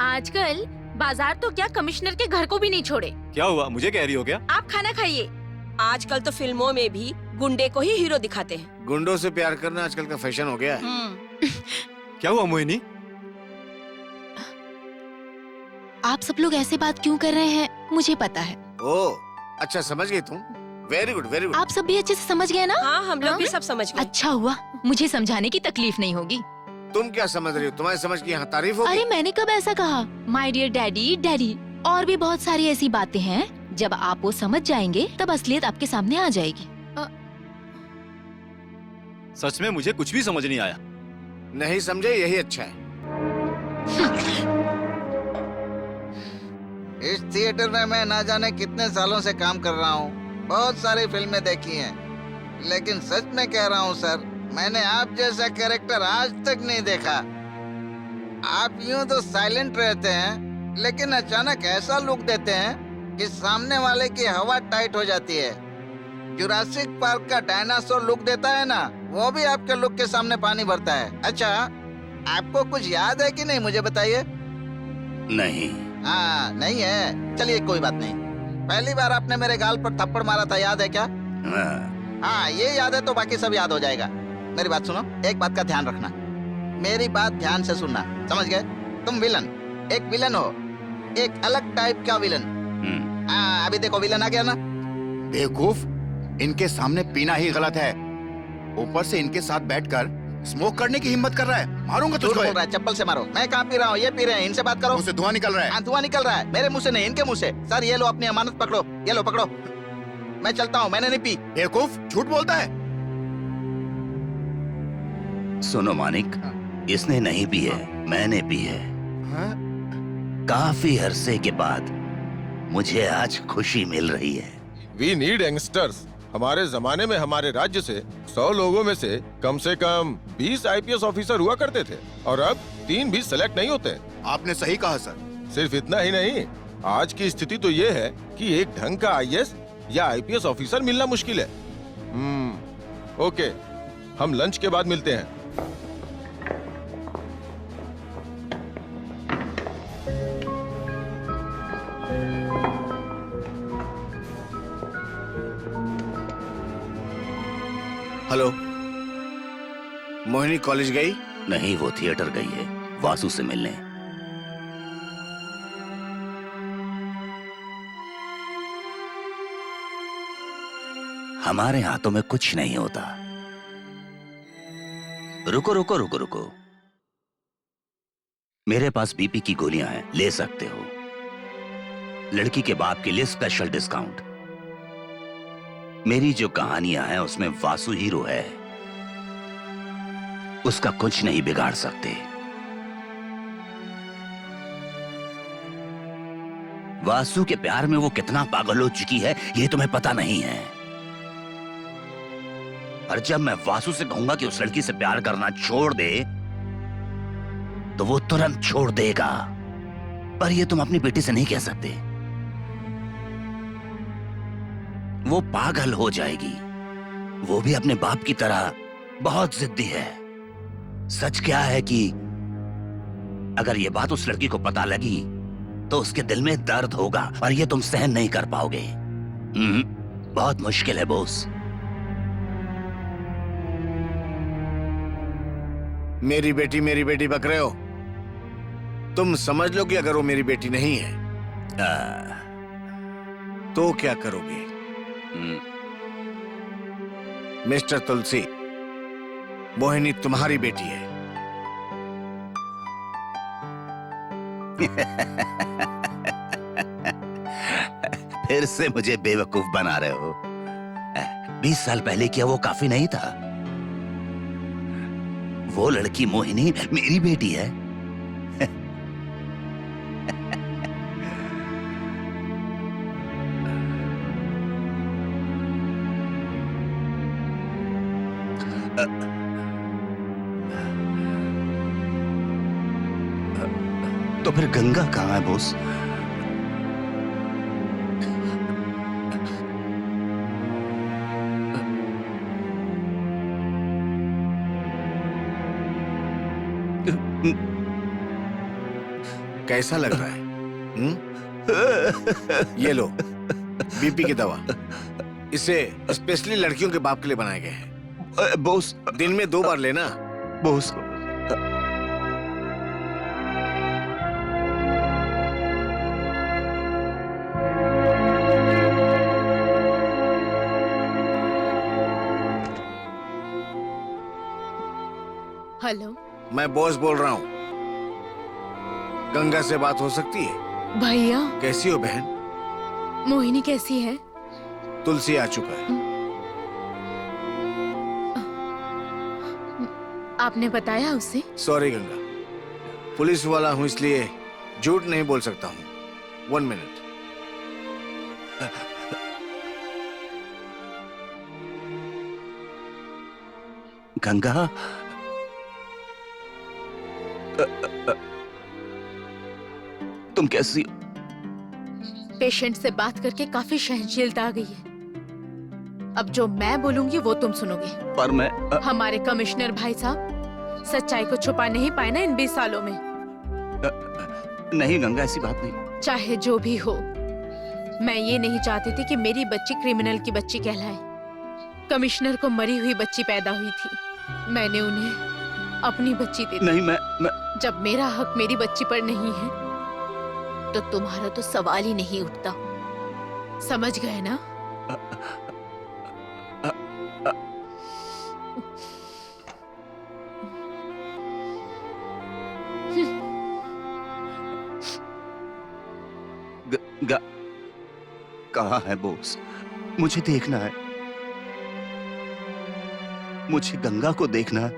आजकल बाजार तो क्या कमिश्नर के घर को भी नहीं छोड़े। क्या हुआ, मुझे कह रही हो क्या? आप खाना खाइए। आजकल तो फिल्मों में भी गुंडे को ही हीरो दिखाते हैं। गुंडों से प्यार करना आजकल का फैशन हो गया है। क्या हुआ मोहिनी? आप सब लोग ऐसे बात क्यों कर रहे हैं, मुझे पता है। ओह, अच्छा समझ गई तुम। Very good, very good. आप सब भी अच्छे से समझ गए ना? हाँ, हम लोग भी सब समझ गए। अच्छा हुआ, मुझे समझाने की तकलीफ नहीं होगी। तुम क्या समझ रही हो? तुम्हारी समझ की यहाँ तारीफ होगी। अरे मैंने कब ऐसा कहा? My dear daddy, daddy. और भी बहुत सारी ऐसी बातें हैं, जब आप वो समझ जाएंगे तब असलियत आपके सामने आ जाएगी। सच में मुझे कुछ भी समझ नहीं आया। नहीं समझे, यही अच्छा है। इस थिएटर में मैं ना जाने कितने सालों से काम कर रहा हूँ, बहुत सारी फिल्में देखी हैं, लेकिन सच में कह रहा हूँ सर, मैंने आप जैसा कैरेक्टर आज तक नहीं देखा। आप यूं तो साइलेंट रहते हैं, लेकिन अचानक ऐसा लुक देते हैं कि सामने वाले की हवा टाइट हो जाती है। जुरासिक पार्क का डायनासोर लुक देता है ना, वो भी आपके लुक के सामने पानी भरता है। अच्छा, आपको कुछ याद है कि नहीं, मुझे बताइए। नहीं। हाँ, नहीं है, चलिए कोई बात नहीं। पहली बार आपने मेरे गाल पर थप्पड़ मारा था, याद है क्या? हाँ, ये याद है तो बाकी सब याद हो जाएगा। मेरी बात सुनो, एक बात का ध्यान रखना, मेरी बात ध्यान से सुनना, समझ गए? तुम विलन, एक विलन हो, एक अलग टाइप का विलन। हाँ, अभी देखो विलन आ गया ना। बेवकूफ, इनके सामने पीना ही गलत है, ऊपर से इनके साथ बैठकर स्मोक करने की हिम्मत कर रहा है। मारूंगा तुझको। बोल रहा है, चप्पल से मारो। मैं कहाँ पी रहा हूँ, ये पी रहे हैं, इनसे बात करो। मुझसे धुआं निकल रहा है। हाँ, धुआं निकल रहा है, मेरे मुंह से नहीं, इनके मुंह से। सर ये लो अपनी अमानत पकड़ो, ये लो पकड़ो। मैं चलता हूँ, मैंने नहीं पी। बेवकूफ, झूठ बोलता है। सुनो मानिक, इसने नहीं पी है, मैंने पी है। काफी अरसे के बाद मुझे आज खुशी मिल रही है। We need youngsters. हमारे जमाने में हमारे राज्य से 100 लोगों में से कम 20 आईपीएस ऑफिसर हुआ करते थे, और अब 3 भी सेलेक्ट नहीं होते। आपने सही कहा सर। सिर्फ इतना ही नहीं, आज की स्थिति तो ये है कि एक ढंग का आईएएस या आईपीएस ऑफिसर मिलना मुश्किल है। ओके, हम लंच के बाद मिलते हैं। हेलो, मोहिनी कॉलेज गई? नहीं, वो थिएटर गई है वासु से मिलने। हमारे हाथों में कुछ नहीं होता। रुको रुको रुको रुको, मेरे पास बीपी की गोलियां हैं, ले सकते हो। लड़की के बाप के लिए स्पेशल डिस्काउंट। मेरी जो कहानियां हैं उसमें वासु हीरो है, उसका कुछ नहीं बिगाड़ सकते। वासु के प्यार में वो कितना पागल हो चुकी है ये तुम्हें पता नहीं है। और जब मैं वासु से कहूंगा कि उस लड़की से प्यार करना छोड़ दे तो वो तुरंत छोड़ देगा, पर ये तुम अपनी बेटी से नहीं कह सकते। वो पागल हो जाएगी। वो भी अपने बाप की तरह बहुत जिद्दी है। सच क्या है कि अगर ये बात उस लड़की को पता लगी तो उसके दिल में दर्द होगा और ये तुम सहन नहीं कर पाओगे। बहुत मुश्किल है बॉस। मेरी बेटी बक रहे हो? तुम समझ लो कि अगर वो मेरी बेटी नहीं है तो क्या करोगे? मिस्टर तुलसी, मोहिनी तुम्हारी बेटी है। फिर से मुझे बेवकूफ बना रहे हो। 20 साल पहले क्या वो काफी नहीं था? वो लड़की मोहिनी मेरी बेटी है। तो फिर गंगा कहाँ है बॉस? कैसा लग रहा है? ये लो बीपी की दवा। इसे स्पेशली लड़कियों के बाप के लिए बनाए गए हैं। बॉस, दिन में 2 बार लेना। बॉस, हेलो, मैं बॉस बोल रहा हूँ। गंगा से बात हो सकती है? भैया। कैसी हो बहन? मोहिनी कैसी है? तुलसी आ चुका है। आपने बताया उसे? सॉरी गंगा, पुलिस वाला हूँ इसलिए झूठ नहीं बोल सकता हूँ। 1 मिनट। गंगा, तुम कैसी हो? पेशेंट से बात करके काफी सहनशीलता आ गई है। अब जो मैं बोलूंगी वो तुम सुनोगे। पर मैं हमारे कमिश्नर भाई साहब सच्चाई को छुपा नहीं पाए ना इन 20 सालों में। नहीं गंगा, ऐसी बात नहीं। चाहे जो भी हो, मैं ये नहीं चाहती थी कि मेरी बच्ची क्रिमिनल की बच्ची कहलाए। कमिश्नर को मरी हुई बच्ची पैदा हुई थी, मैंने उन्हें अपनी बच्ची दे दी। नहीं, मैं जब मेरा हक मेरी बच्ची पर नहीं है तो तुम्हारा तो सवाल ही नहीं उठता। समझ गए ना? कहाँ है बॉस? मुझे देखना है। मुझे गंगा को देखना है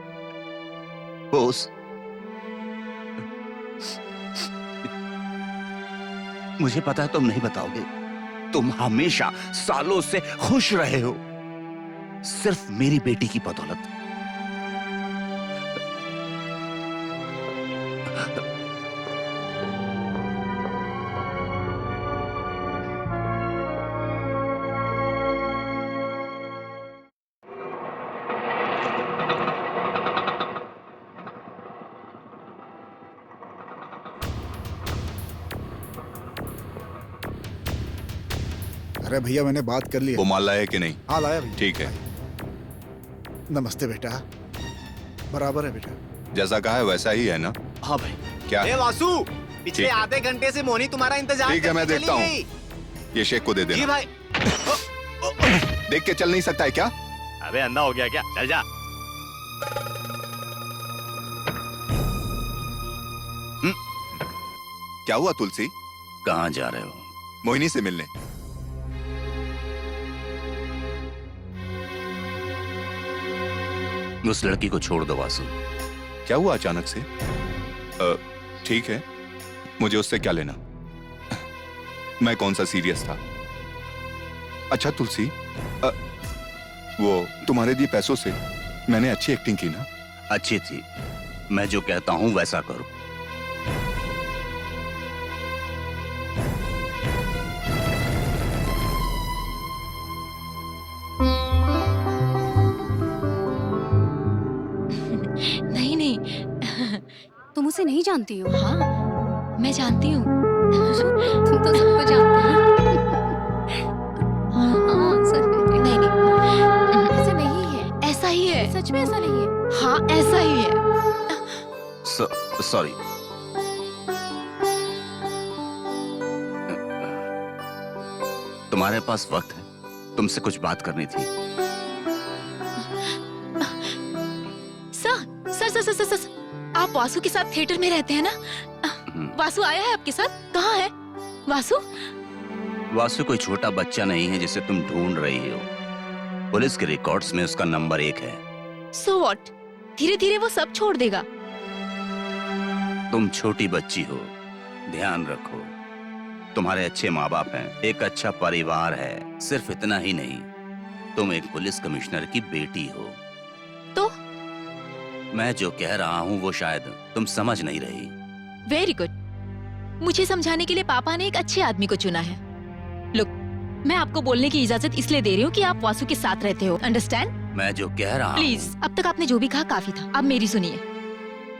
बॉस। मुझे पता है तुम नहीं बताओगे। तुम हमेशा सालों से खुश रहे हो, सिर्फ मेरी बेटी की बदौलत। अरे भैया, मैंने बात कर ली है। वो माल लाया है कि नहीं? हाँ, लाया भैया। ठीक है। नमस्ते बेटा। बराबर है बेटा। जैसा कहा है वैसा ही है ना? हाँ भाई। क्या ए है? वासु, पिछले ठीक है। आधे घंटे से मोनी तुम्हारा इंतजार ठीक है, मैं करके देखता चली हूँ। गई। ये शेख को दे जी देना। भाई। देख के चल नहीं सकता है क्या? अबे अंधा हो गया क्या? चल जा। क्या हुआ तुलसी? कहाँ जा रहे हो? मोहिनी से मिलने। उस लड़की को छोड़ दो वासु। क्या हुआ अचानक से? ठीक है, मुझे उससे क्या लेना? मैं कौन सा सीरियस था? अच्छा तुलसी, वो तुम्हारे दिए पैसों से मैंने अच्छी एक्टिंग की ना? अच्छी थी। मैं जो कहता हूं वैसा करो। नहीं नहीं, तुम उसे नहीं जानती हो? हाँ मैं जानती हूँ। तुम तो सबको जानती हो। हाँ, सच में। नहीं नहीं, ऐसा नहीं है। ऐसा ही है। सच में ऐसा नहीं है? हाँ ऐसा ही है। सॉरी। तुम्हारे पास वक्त है? तुमसे कुछ बात करनी थी। सर, आप वासु के साथ थिएटर में रहते हैं ना? वासु आया है आपके साथ? कहाँ है वासु? वासु कोई छोटा बच्चा नहीं है जिसे तुम ढूंढ रही हो। पुलिस के रिकॉर्ड्स में उसका नंबर 1 है। So what? धीरे धीरे वो सब छोड़ देगा। तुम छोटी बच्ची हो, ध्यान रखो। तुम्हारे अच्छे माँ बाप हैं, एक अच्छा परिवार है। सिर्फ इतना ही नहीं, तुम एक पुलिस कमिश्नर की बेटी हो। तो मैं जो कह रहा हूँ वो शायद तुम समझ नहीं रही। Very good. मुझे समझाने के लिए पापा ने एक अच्छे आदमी को चुना है। लुक, मैं आपको बोलने की इजाजत इसलिए दे रही हूँ कि आप वासु के साथ रहते हो। अंडरस्टैंड? मैं जो कह रहा हूँ। प्लीज, अब तक आपने जो भी कहा काफी था। अब मेरी सुनिए।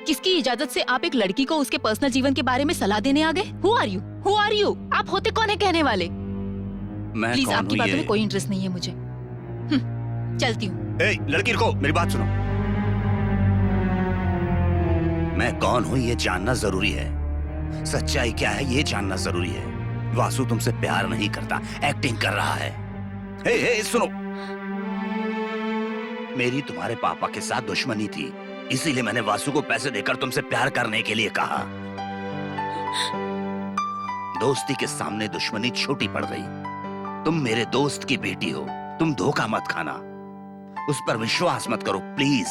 किसकी इजाजत से आप एक लड़की को उसके पर्सनल जीवन के बारे में सलाह देने आ गए? Who are you? Who are you? आप होते कौन है कहने वाले? प्लीज, आपकी बातों में कोई इंटरेस्ट नहीं है मुझे। चलती हूँ। लड़की रुको, मेरी बात सुनो। मैं कौन हूँ ये जानना जरूरी है। सच्चाई क्या है ये जानना जरूरी है। वासु तुमसे प्यार नहीं करता, एक्टिंग कर रहा है। हे, सुनो, मेरी तुम्हारे पापा के साथ दुश्मनी थी, इसीलिए मैंने वासु को पैसे देकर तुमसे प्यार करने के लिए कहा। दोस्ती के सामने दुश्मनी छोटी पड़ गई। तुम मेरे दोस्त की बेटी हो, तुम धोखा मत खाना। उस पर विश्वास मत करो प्लीज।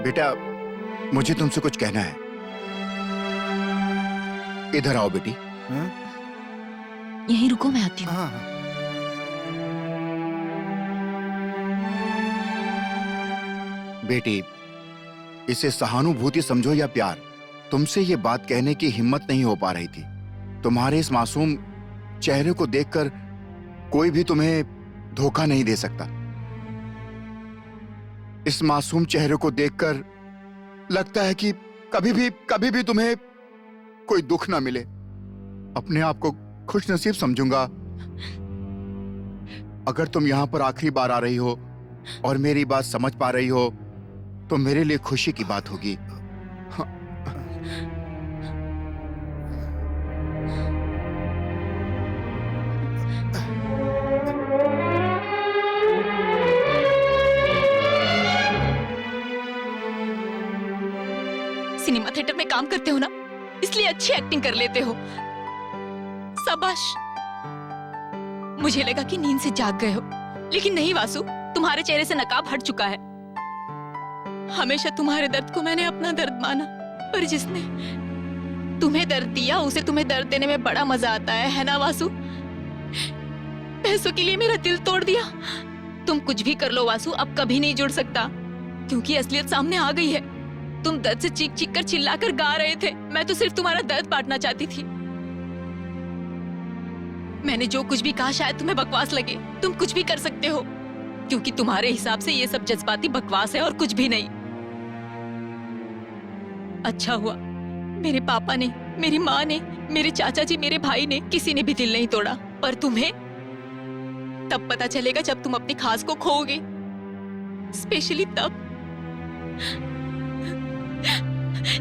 बेटा, मुझे तुमसे कुछ कहना है। इधर आओ बेटी। यहीं रुको, मैं आती हूँ। बेटी, इसे सहानुभूति समझो या प्यार, तुमसे ये बात कहने की हिम्मत नहीं हो पा रही थी। तुम्हारे इस मासूम चेहरे को देखकर कोई भी तुम्हें धोखा नहीं दे सकता। इस मासूम चेहरे को देखकर लगता है कि कभी भी तुम्हें कोई दुख ना मिले। अपने आप को खुशनसीब समझूंगा अगर तुम यहां पर आखिरी बार आ रही हो और मेरी बात समझ पा रही हो तो मेरे लिए खुशी की बात होगी। सिनेमा थिएटर में काम करते हो ना, इसलिए अच्छी एक्टिंग कर लेते हो। शाबाश। मुझे लगा कि नींद से जाग गए हो, लेकिन नहीं वासु, तुम्हारे चेहरे से नकाब हट चुका है। हमेशा तुम्हारे दर्द को मैंने अपना दर्द माना, पर जिसने तुम्हें दर्द दिया उसे तुम्हें दर्द देने में बड़ा मजा आता है ना वासु? पैसों के लिए मेरा दिल तोड़ दिया। तुम कुछ भी कर लो वासु, अब कभी नहीं जुड़ सकता, क्योंकि असलियत सामने आ गई है। तुम दर्द से चीख चीख कर चिल्लाकर गा रहे थे, मैं तो सिर्फ तुम्हारा दर्द बांटना चाहती थी। मैंने जो कुछ भी कहा शायद तुम्हें बकवास लगे। तुम कुछ भी कर सकते हो, क्योंकि तुम्हारे हिसाब से ये सब जज्बाती बकवास है और कुछ भी नहीं। अच्छा हुआ मेरे पापा ने, मेरी माँ ने, मेरे चाचा जी, मेरे भाई ने, किसी ने भी दिल नहीं तोड़ा। पर तुम्हें तब पता चलेगा जब तुम अपनी खास को खोओगे, स्पेशली तब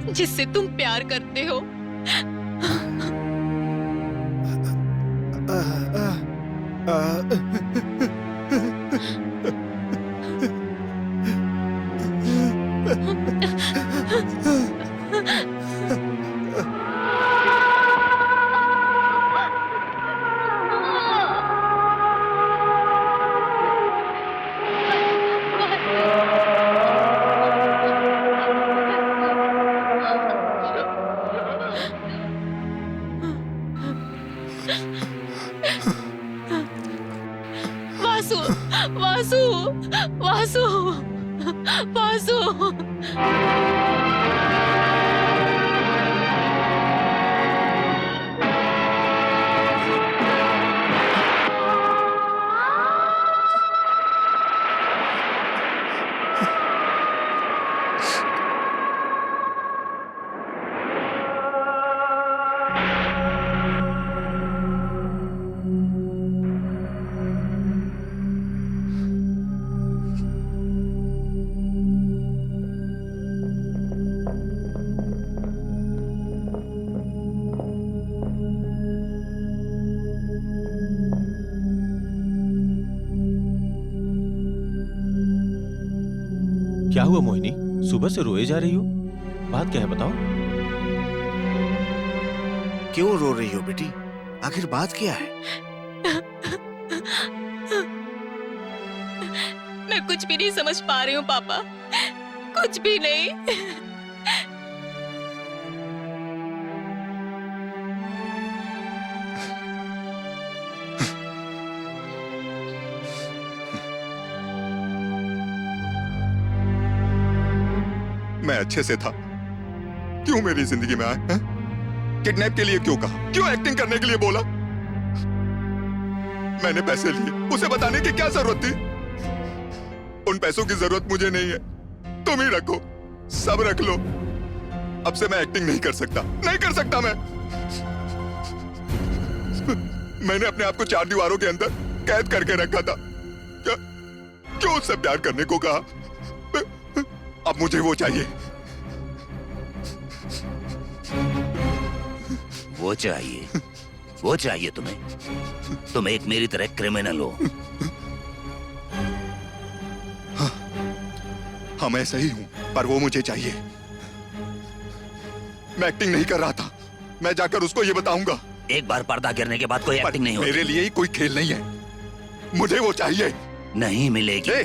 जिससे तुम प्यार करते हो। वासु, वासु, वासु, वासु। क्या हुआ मोहिनी? सुबह से रोए जा रही हो, बात क्या है बताओ? क्यों रो रही हो बेटी? आखिर बात क्या है? मैं कुछ भी नहीं समझ पा रही हूँ पापा, कुछ भी नहीं। मैं अच्छे से था, क्यों मेरी जिंदगी में आए? किडनैप के लिए क्यों कहा? क्यों एक्टिंग करने के लिए बोला? मैंने पैसे लिए, उसे बताने की क्या जरूरत थी? उन पैसों की जरूरत मुझे नहीं है, तुम ही रखो, सब रख लो। अब से मैं एक्टिंग नहीं कर सकता, नहीं कर सकता मैं। मैंने अपने आप को 4 दीवारों के अंदर कैद करके रखा था। क्यों उससे प्यार करने को कहा? अब मुझे वो चाहिए। वो चाहिए तुम्हें? तुम एक मेरी तरह क्रिमिनल हो। हाँ, मैं सही हूं, पर वो मुझे चाहिए। मैं एक्टिंग नहीं कर रहा था, मैं जाकर उसको ये बताऊंगा। एक बार पर्दा गिरने के बाद कोई एक्टिंग नहीं होती। मेरे लिए ही कोई खेल नहीं है, मुझे वो चाहिए। नहीं मिलेगी।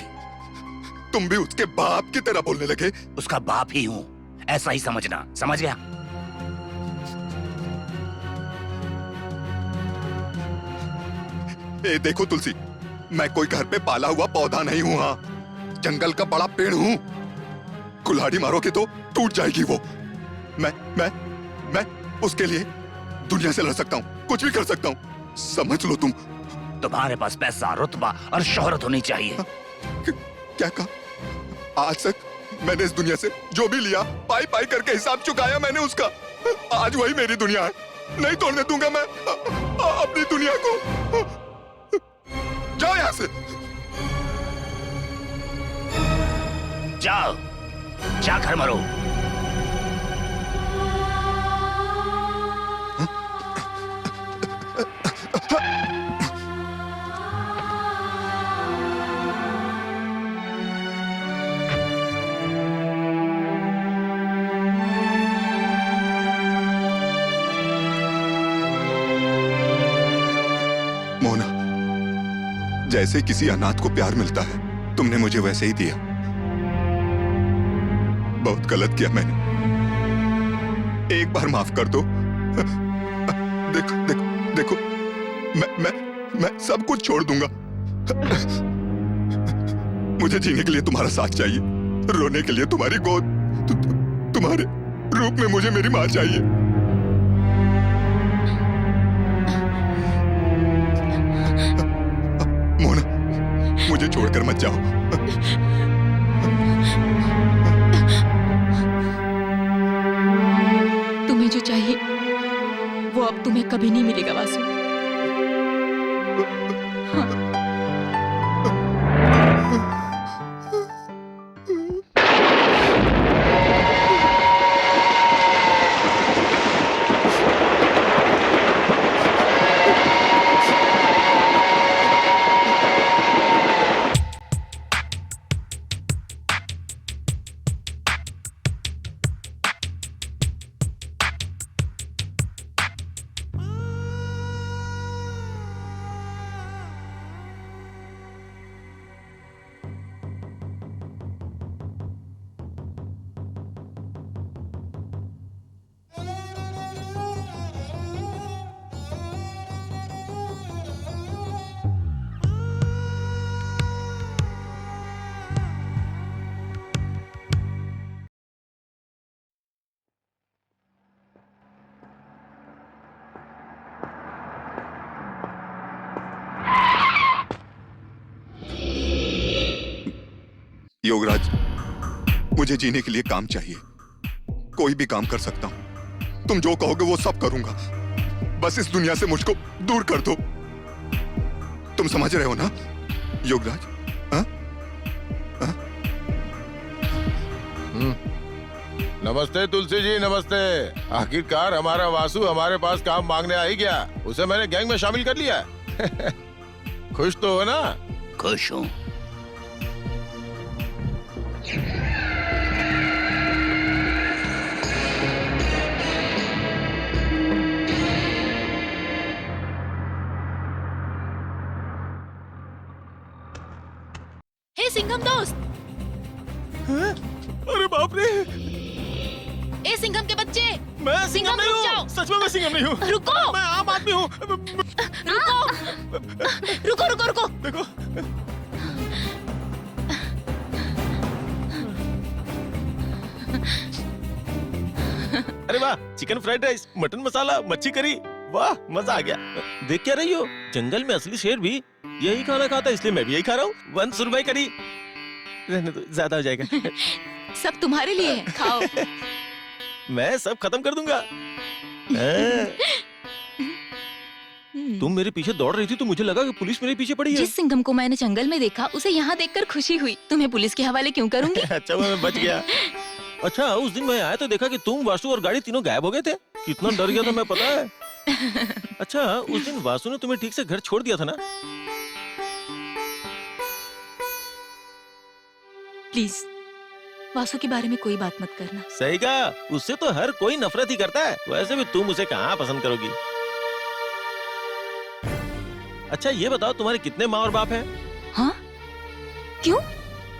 तुम भी उसके बाप की तरह बोलने लगे। उसका बाप ही हूँ, ऐसा ही समझना, समझ गया? देखो तुलसी, मैं कोई घर पे पाला हुआ पौधा नहीं हूँ। हाँ, जंगल का बड़ा पेड़ हूँ। कुल्हाड़ी मारोगे तो टूट जाएगी वो। मैं उसके लिए दुनिया से लड़ सकता हूँ, कुछ भी कर सकता हूँ, समझ लो तुम। तुम्हारे पास पैसा, रुतबा और शोहरत होनी चाहिए। क्या कहा? आज तक मैंने इस दुनिया से जो भी लिया, पाई पाई करके हिसाब चुकाया मैंने उसका। आज वही मेरी दुनिया है, नहीं तोड़ने दूंगा मैं अपनी दुनिया को। जाओ यहां से, जाओ, जाकर मरो। मोना, जैसे किसी अनाथ को प्यार मिलता है, तुमने मुझे वैसे ही दिया। बहुत गलत किया मैंने, एक बार माफ कर दो। देखो देखो देखो, मैं सब कुछ छोड़ दूंगा। मुझे जीने के लिए तुम्हारा साथ चाहिए, रोने के लिए तुम्हारी गोद, तुम्हारे रूप में मुझे मेरी माँ चाहिए। मुझे छोड़कर मत जाओ। तुम्हें जो चाहिए वो अब तुम्हें कभी नहीं मिलेगा वासु। हाँ। योगराज, मुझे जीने के लिए काम चाहिए, कोई भी काम कर सकता हूं। तुम जो कहोगे वो सब करूंगा, बस इस दुनिया से मुझको दूर कर दो। तुम समझ रहे हो ना योगराज? नमस्ते तुलसी जी, नमस्ते। आखिरकार हमारा वासु हमारे पास काम मांगने आ ही गया। उसे मैंने गैंग में शामिल कर लिया। खुश तो हो ना? खुश हूँ। सिंघम दोस्त। अरे बाप रे, ए सिंघम के बच्चे, मैं सिंघम नहीं हूँ। सच में मैं सिंघम नहीं हूँ। रुको, मैं आम आदमी हूँ। रुको रुको रुको रुको। देखो, अरे वाह, चिकन फ्राइड राइस, मटन मसाला, मच्छी करी, वाह मजा आ गया। देख क्या रही हो, जंगल में असली शेर भी यही खाना खाता है, इसलिए मैं भी यही खा रहा हूँ। 1 सुरमई करी, रहने दो, ज्यादा हो जाएगा। सब तुम्हारे लिए है, खाओ। मैं सब खत्म कर दूंगा। तुम मेरे पीछे दौड़ रही थी तो मुझे लगा कि पुलिस मेरे पीछे पड़ी है। जिस सिंघम को मैंने जंगल में देखा उसे यहाँ देखकर खुशी हुई। तुम्हें पुलिस के हवाले क्यों करूंगी? अच्छा, मैं बच गया। अच्छा, उस दिन मैं आया तो देखा कि तुम, वासु और गाड़ी तीनों गायब हो गए थे। कितना डर गया था मैं, पता है। अच्छा, उस दिन वासु ने तुम्हें ठीक से घर छोड़ दिया था ना? प्लीज वासु के बारे में कोई बात मत करना। सही कहा, उससे तो हर कोई नफरत ही करता है। वैसे भी तुम उसे कहाँ पसंद करोगी? अच्छा ये बताओ, तुम्हारे कितने माँ और बाप हैं? हाँ? क्यों?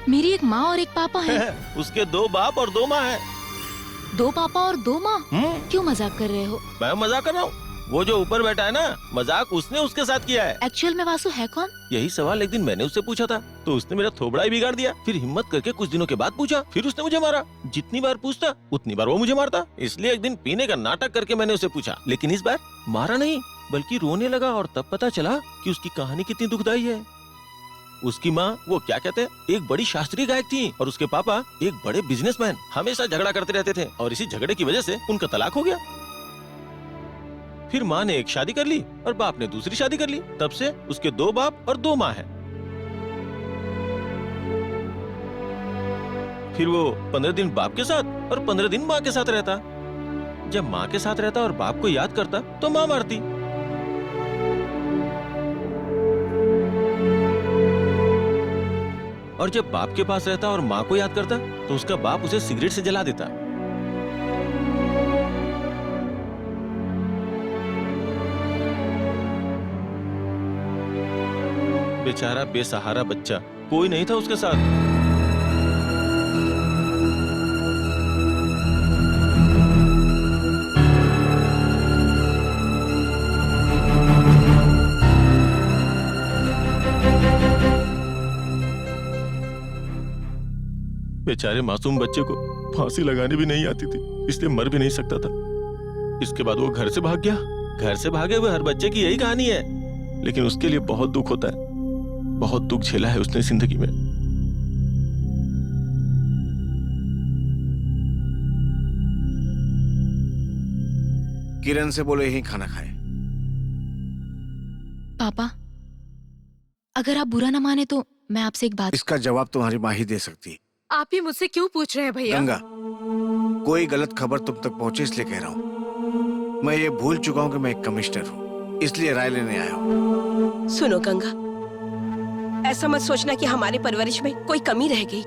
मेरी एक माँ और एक पापा है। उसके 2 बाप और 2 माँ हैं। 2 पापा और 2 माँ? क्यों मजाक कर रहे हो? मैं मजाक कर रहा हूँ? वो जो ऊपर बैठा है ना, मजाक उसने उसके साथ किया है। एक्चुअल में वासु है कौन? यही सवाल एक दिन मैंने उससे पूछा था, तो उसने मेरा थोबड़ा ही बिगाड़ दिया। फिर हिम्मत करके कुछ दिनों के बाद पूछा, फिर उसने मुझे मारा। जितनी बार पूछता उतनी बार वो मुझे मारता। इसलिए एक दिन पीने का नाटक करके मैंने उसे पूछा, लेकिन इस बार मारा नहीं बल्कि रोने लगा। और तब पता चला कि उसकी कहानी कितनी दुखदाई है। उसकी माँ, वो क्या कहते हैं, एक बड़ी शास्त्रीय गायक थी और उसके पापा एक बड़े बिजनेसमैन। हमेशा झगड़ा करते रहते थे और इसी झगड़े की वजह से उनका तलाक हो गया। फिर माँ ने एक शादी कर ली और बाप ने दूसरी शादी कर ली। तब से उसके 2 बाप और 2 माँ हैं। फिर वो 15 दिन बाप के साथ और 15 दिन माँ के साथ रहता। जब माँ के साथ रहता और बाप को याद करता तो माँ मारती। और जब बाप के पास रहता और माँ को याद करता तो उसका बाप उसे सिगरेट से जला देता। बेचारा बेसहारा बच्चा, कोई नहीं था उसके साथ। बेचारे मासूम बच्चे को फांसी लगाने भी नहीं आती थी, इसलिए मर भी नहीं सकता था। इसके बाद वो घर से भाग गया। घर से भागे हुए हर बच्चे की यही कहानी है, लेकिन उसके लिए बहुत दुख होता है। बहुत दुख झेला है उसने जिंदगी में। किरण से बोले यही खाना खाए। पापा, अगर आप बुरा ना माने तो मैं आपसे एक बात। इसका जवाब तुम्हारी माँ ही दे सकती। आप ही मुझसे क्यों पूछ रहे हैं भैया? गंगा, कोई गलत खबर तुम तक पहुंचे इसलिए कह रहा हूँ। मैं ये भूल चुका हूँ कि मैं एक कमिश्नर हूँ, इसलिए राय लेने आया हूँ। सुनो गंगा, ऐसा मत सोचना कि हमारे परवरिश में कोई कमी रह गई।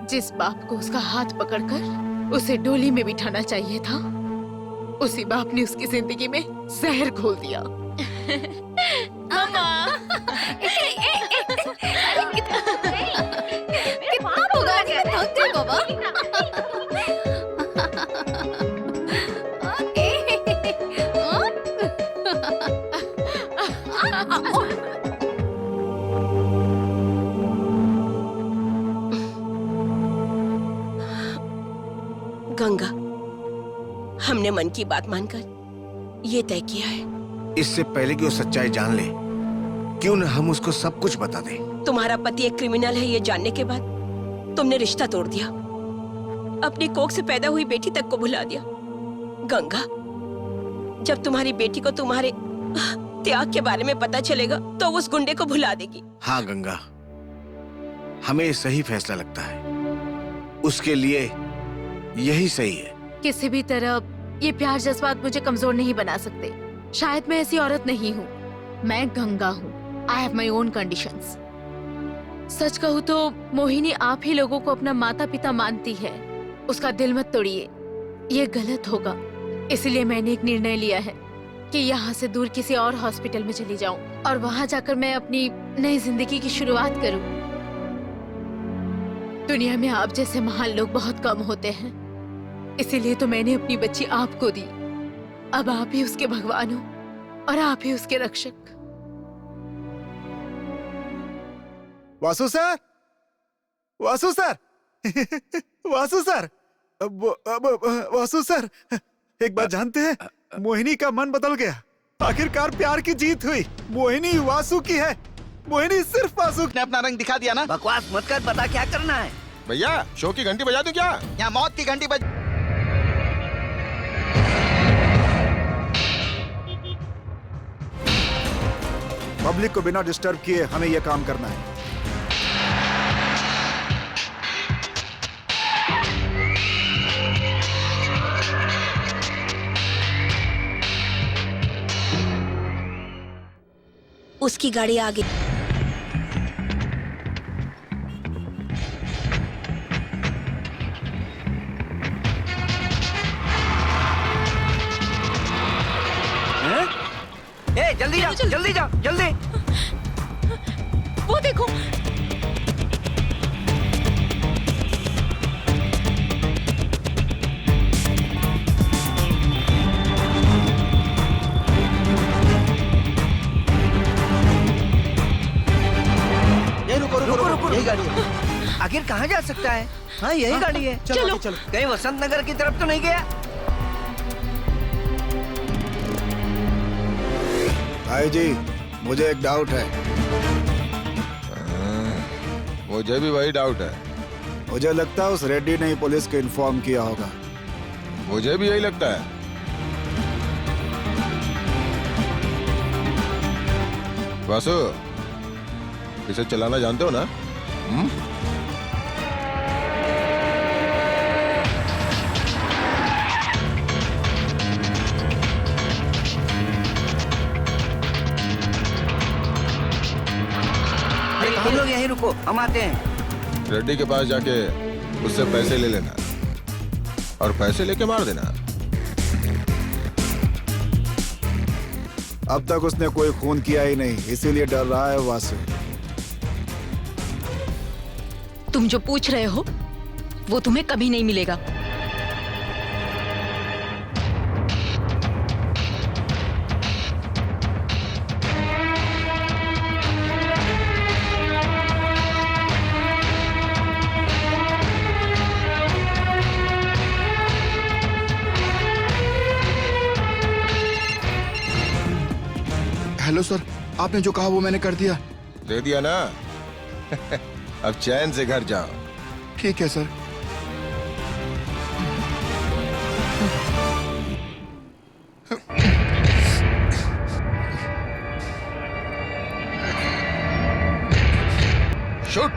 जिस बाप को उसका हाथ पकड़कर उसे डोली में बिठाना चाहिए था, उसी बाप ने उसकी जिंदगी में जहर घोल दिया। मामा, कितना बुगानी में थकते हो बाबा। गंगा, हमने मन की बात मानकर ये तय किया है। इससे पहले कि वो सच्चाई जान ले, क्यों न हम उसको सब कुछ बता दें। तुम्हारा पति एक क्रिमिनल है ये जानने के बाद तुमने रिश्ता तोड़ दिया, अपनी कोख से पैदा हुई बेटी तक को भुला दिया। गंगा, जब तुम्हारी बेटी को तुम्हारे त्याग के बारे में पता चलेगा तो उस गुंडे को भुला देगी। हाँ गंगा, हमें ये सही फैसला लगता है, उसके लिए यही सही है। किसी भी तरह ये प्यार जज्बात मुझे कमजोर नहीं बना सकते। शायद मैं ऐसी औरत नहीं हूँ, मैं गंगा हूँ। I have my own conditions. सच कहूँ तो मोहिनी आप ही लोगों को अपना माता पिता मानती है। उसका दिल मत तोड़िए, ये गलत होगा। इसलिए मैंने एक निर्णय लिया है कि यहाँ से दूर किसी और हॉस्पिटल में चली जाऊं और वहाँ जाकर मैं अपनी नई जिंदगी की शुरुआत करूं। दुनिया में आप जैसे महान लोग बहुत कम होते हैं, इसीलिए तो मैंने अपनी बच्ची आपको दी। अब आप ही उसके भगवान हो और आप ही उसके रक्षक। Vasu sir, Vasu sir, Vasu sir, Vasu sir, एक बात जानते हैं, मोहिनी का मन बदल गया। आखिरकार प्यार की जीत हुई। मोहिनी वासु की है। मोहिनी सिर्फ वासु ने अपना रंग दिखा दिया ना। बकवास मत कर, बता क्या करना है। भैया शो की घंटी बजा दूं क्या? यहाँ मौत की घंटी बज। पब्लिक को बिना डिस्टर्ब किए हमें यह काम करना है। उसकी गाड़ी आ गई। ए, जल्दी जाओ, जल्दी जाओ, जल्दी। वो देखो, रुको, यही गाड़ी है। आखिर कहाँ जा सकता है? हाँ, यही गाड़ी है। चलो। कहीं वसंत नगर की तरफ तो नहीं गया? भाई जी, मुझे एक डाउट है। मुझे भी वही डाउट है। मुझे लगता है उस रेड्डी ने ही पुलिस को इन्फॉर्म किया होगा। मुझे भी यही लगता है। वासु, इसे चलाना जानते हो ना? तुम लोग यहीं रुको, हम आते हैं। रेड्डी के पास जाके उससे पैसे ले लेना और पैसे लेके मार देना। अब तक उसने कोई खून किया ही नहीं, इसीलिए डर रहा है वासु। तुम जो पूछ रहे हो वो तुम्हें कभी नहीं मिलेगा। हेलो सर, आपने जो कहा वो मैंने कर दिया। दे दिया ना? अब चैन से घर जाओ। ठीक है सर। शूट।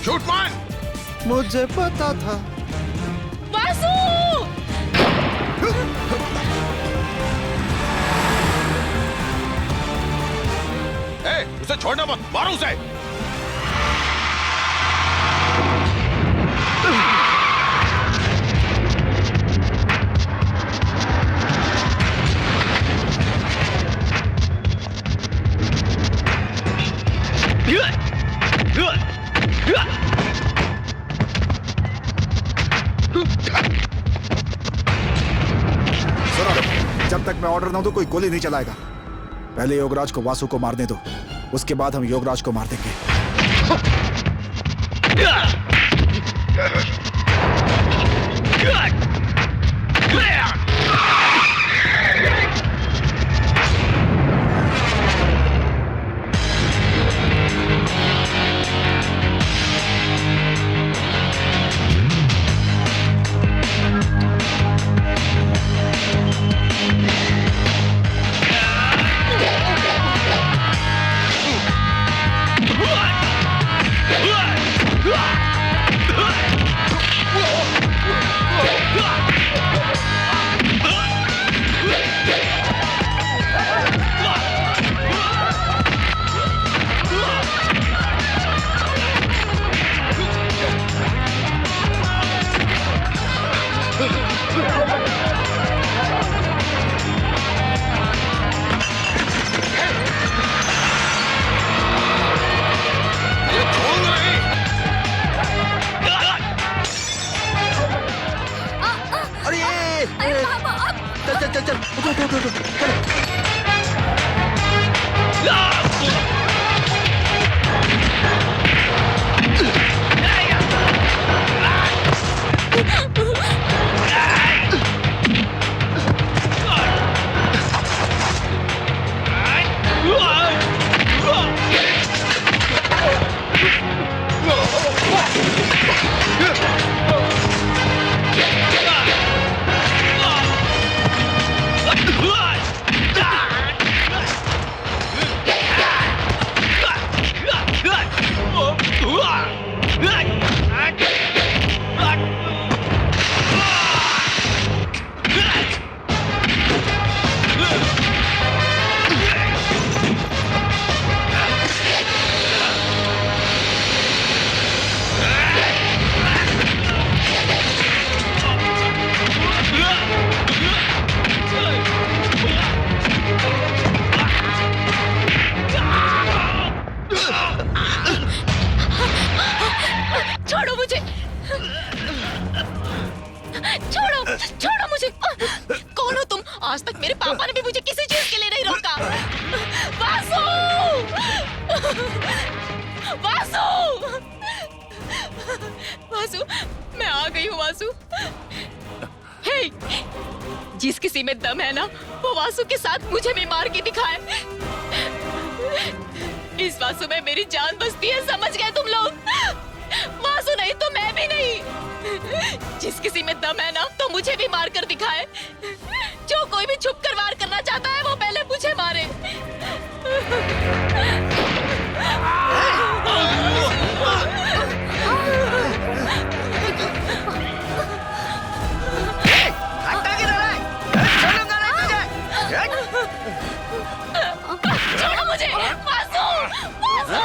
शूट मान। मुझे पता था। वासु! उसे छोड़ना मत, मारो उसे। जब तक मैं ऑर्डर ना दूं कोई गोली नहीं चलाएगा। पहले योगराज को वासु को मारने दो, उसके बाद हम योगराज को मार देंगे। छोड़ो मुझे, छोड़ो छोड़ो मुझे। कौन हो तुम? आज तक मेरे पापा ने भी मुझे किसी चीज के लिए नहीं रोका। वासु, वासु, वासु, मैं आ गई हूँ वासु। हे, जिस किसी में दम है ना, वो वासु के साथ मुझे भी मार के दिखाए। इस वासु में मेरी जान बसती है, समझ गए तुम लोग? वासु नहीं तो मैं भी नहीं। जिस किसी में दम है ना, तो मुझे भी मार कर दिखाए। जो कोई भी छुप कर वार करना चाहता है, वो पहले मुझे मारे। छोड़ो मुझे, वासु, वासु,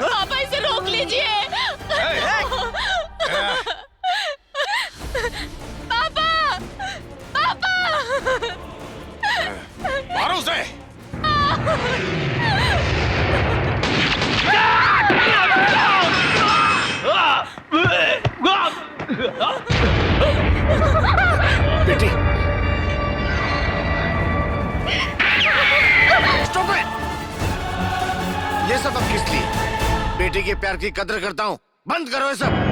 पापा इसे रोक लीजिए। पापा, पापा, मारो उसे। बेटी, स्टॉप इट। ये सब अब किस लिए? बेटी के प्यार की कदर करता हूँ, बंद करो ये सब।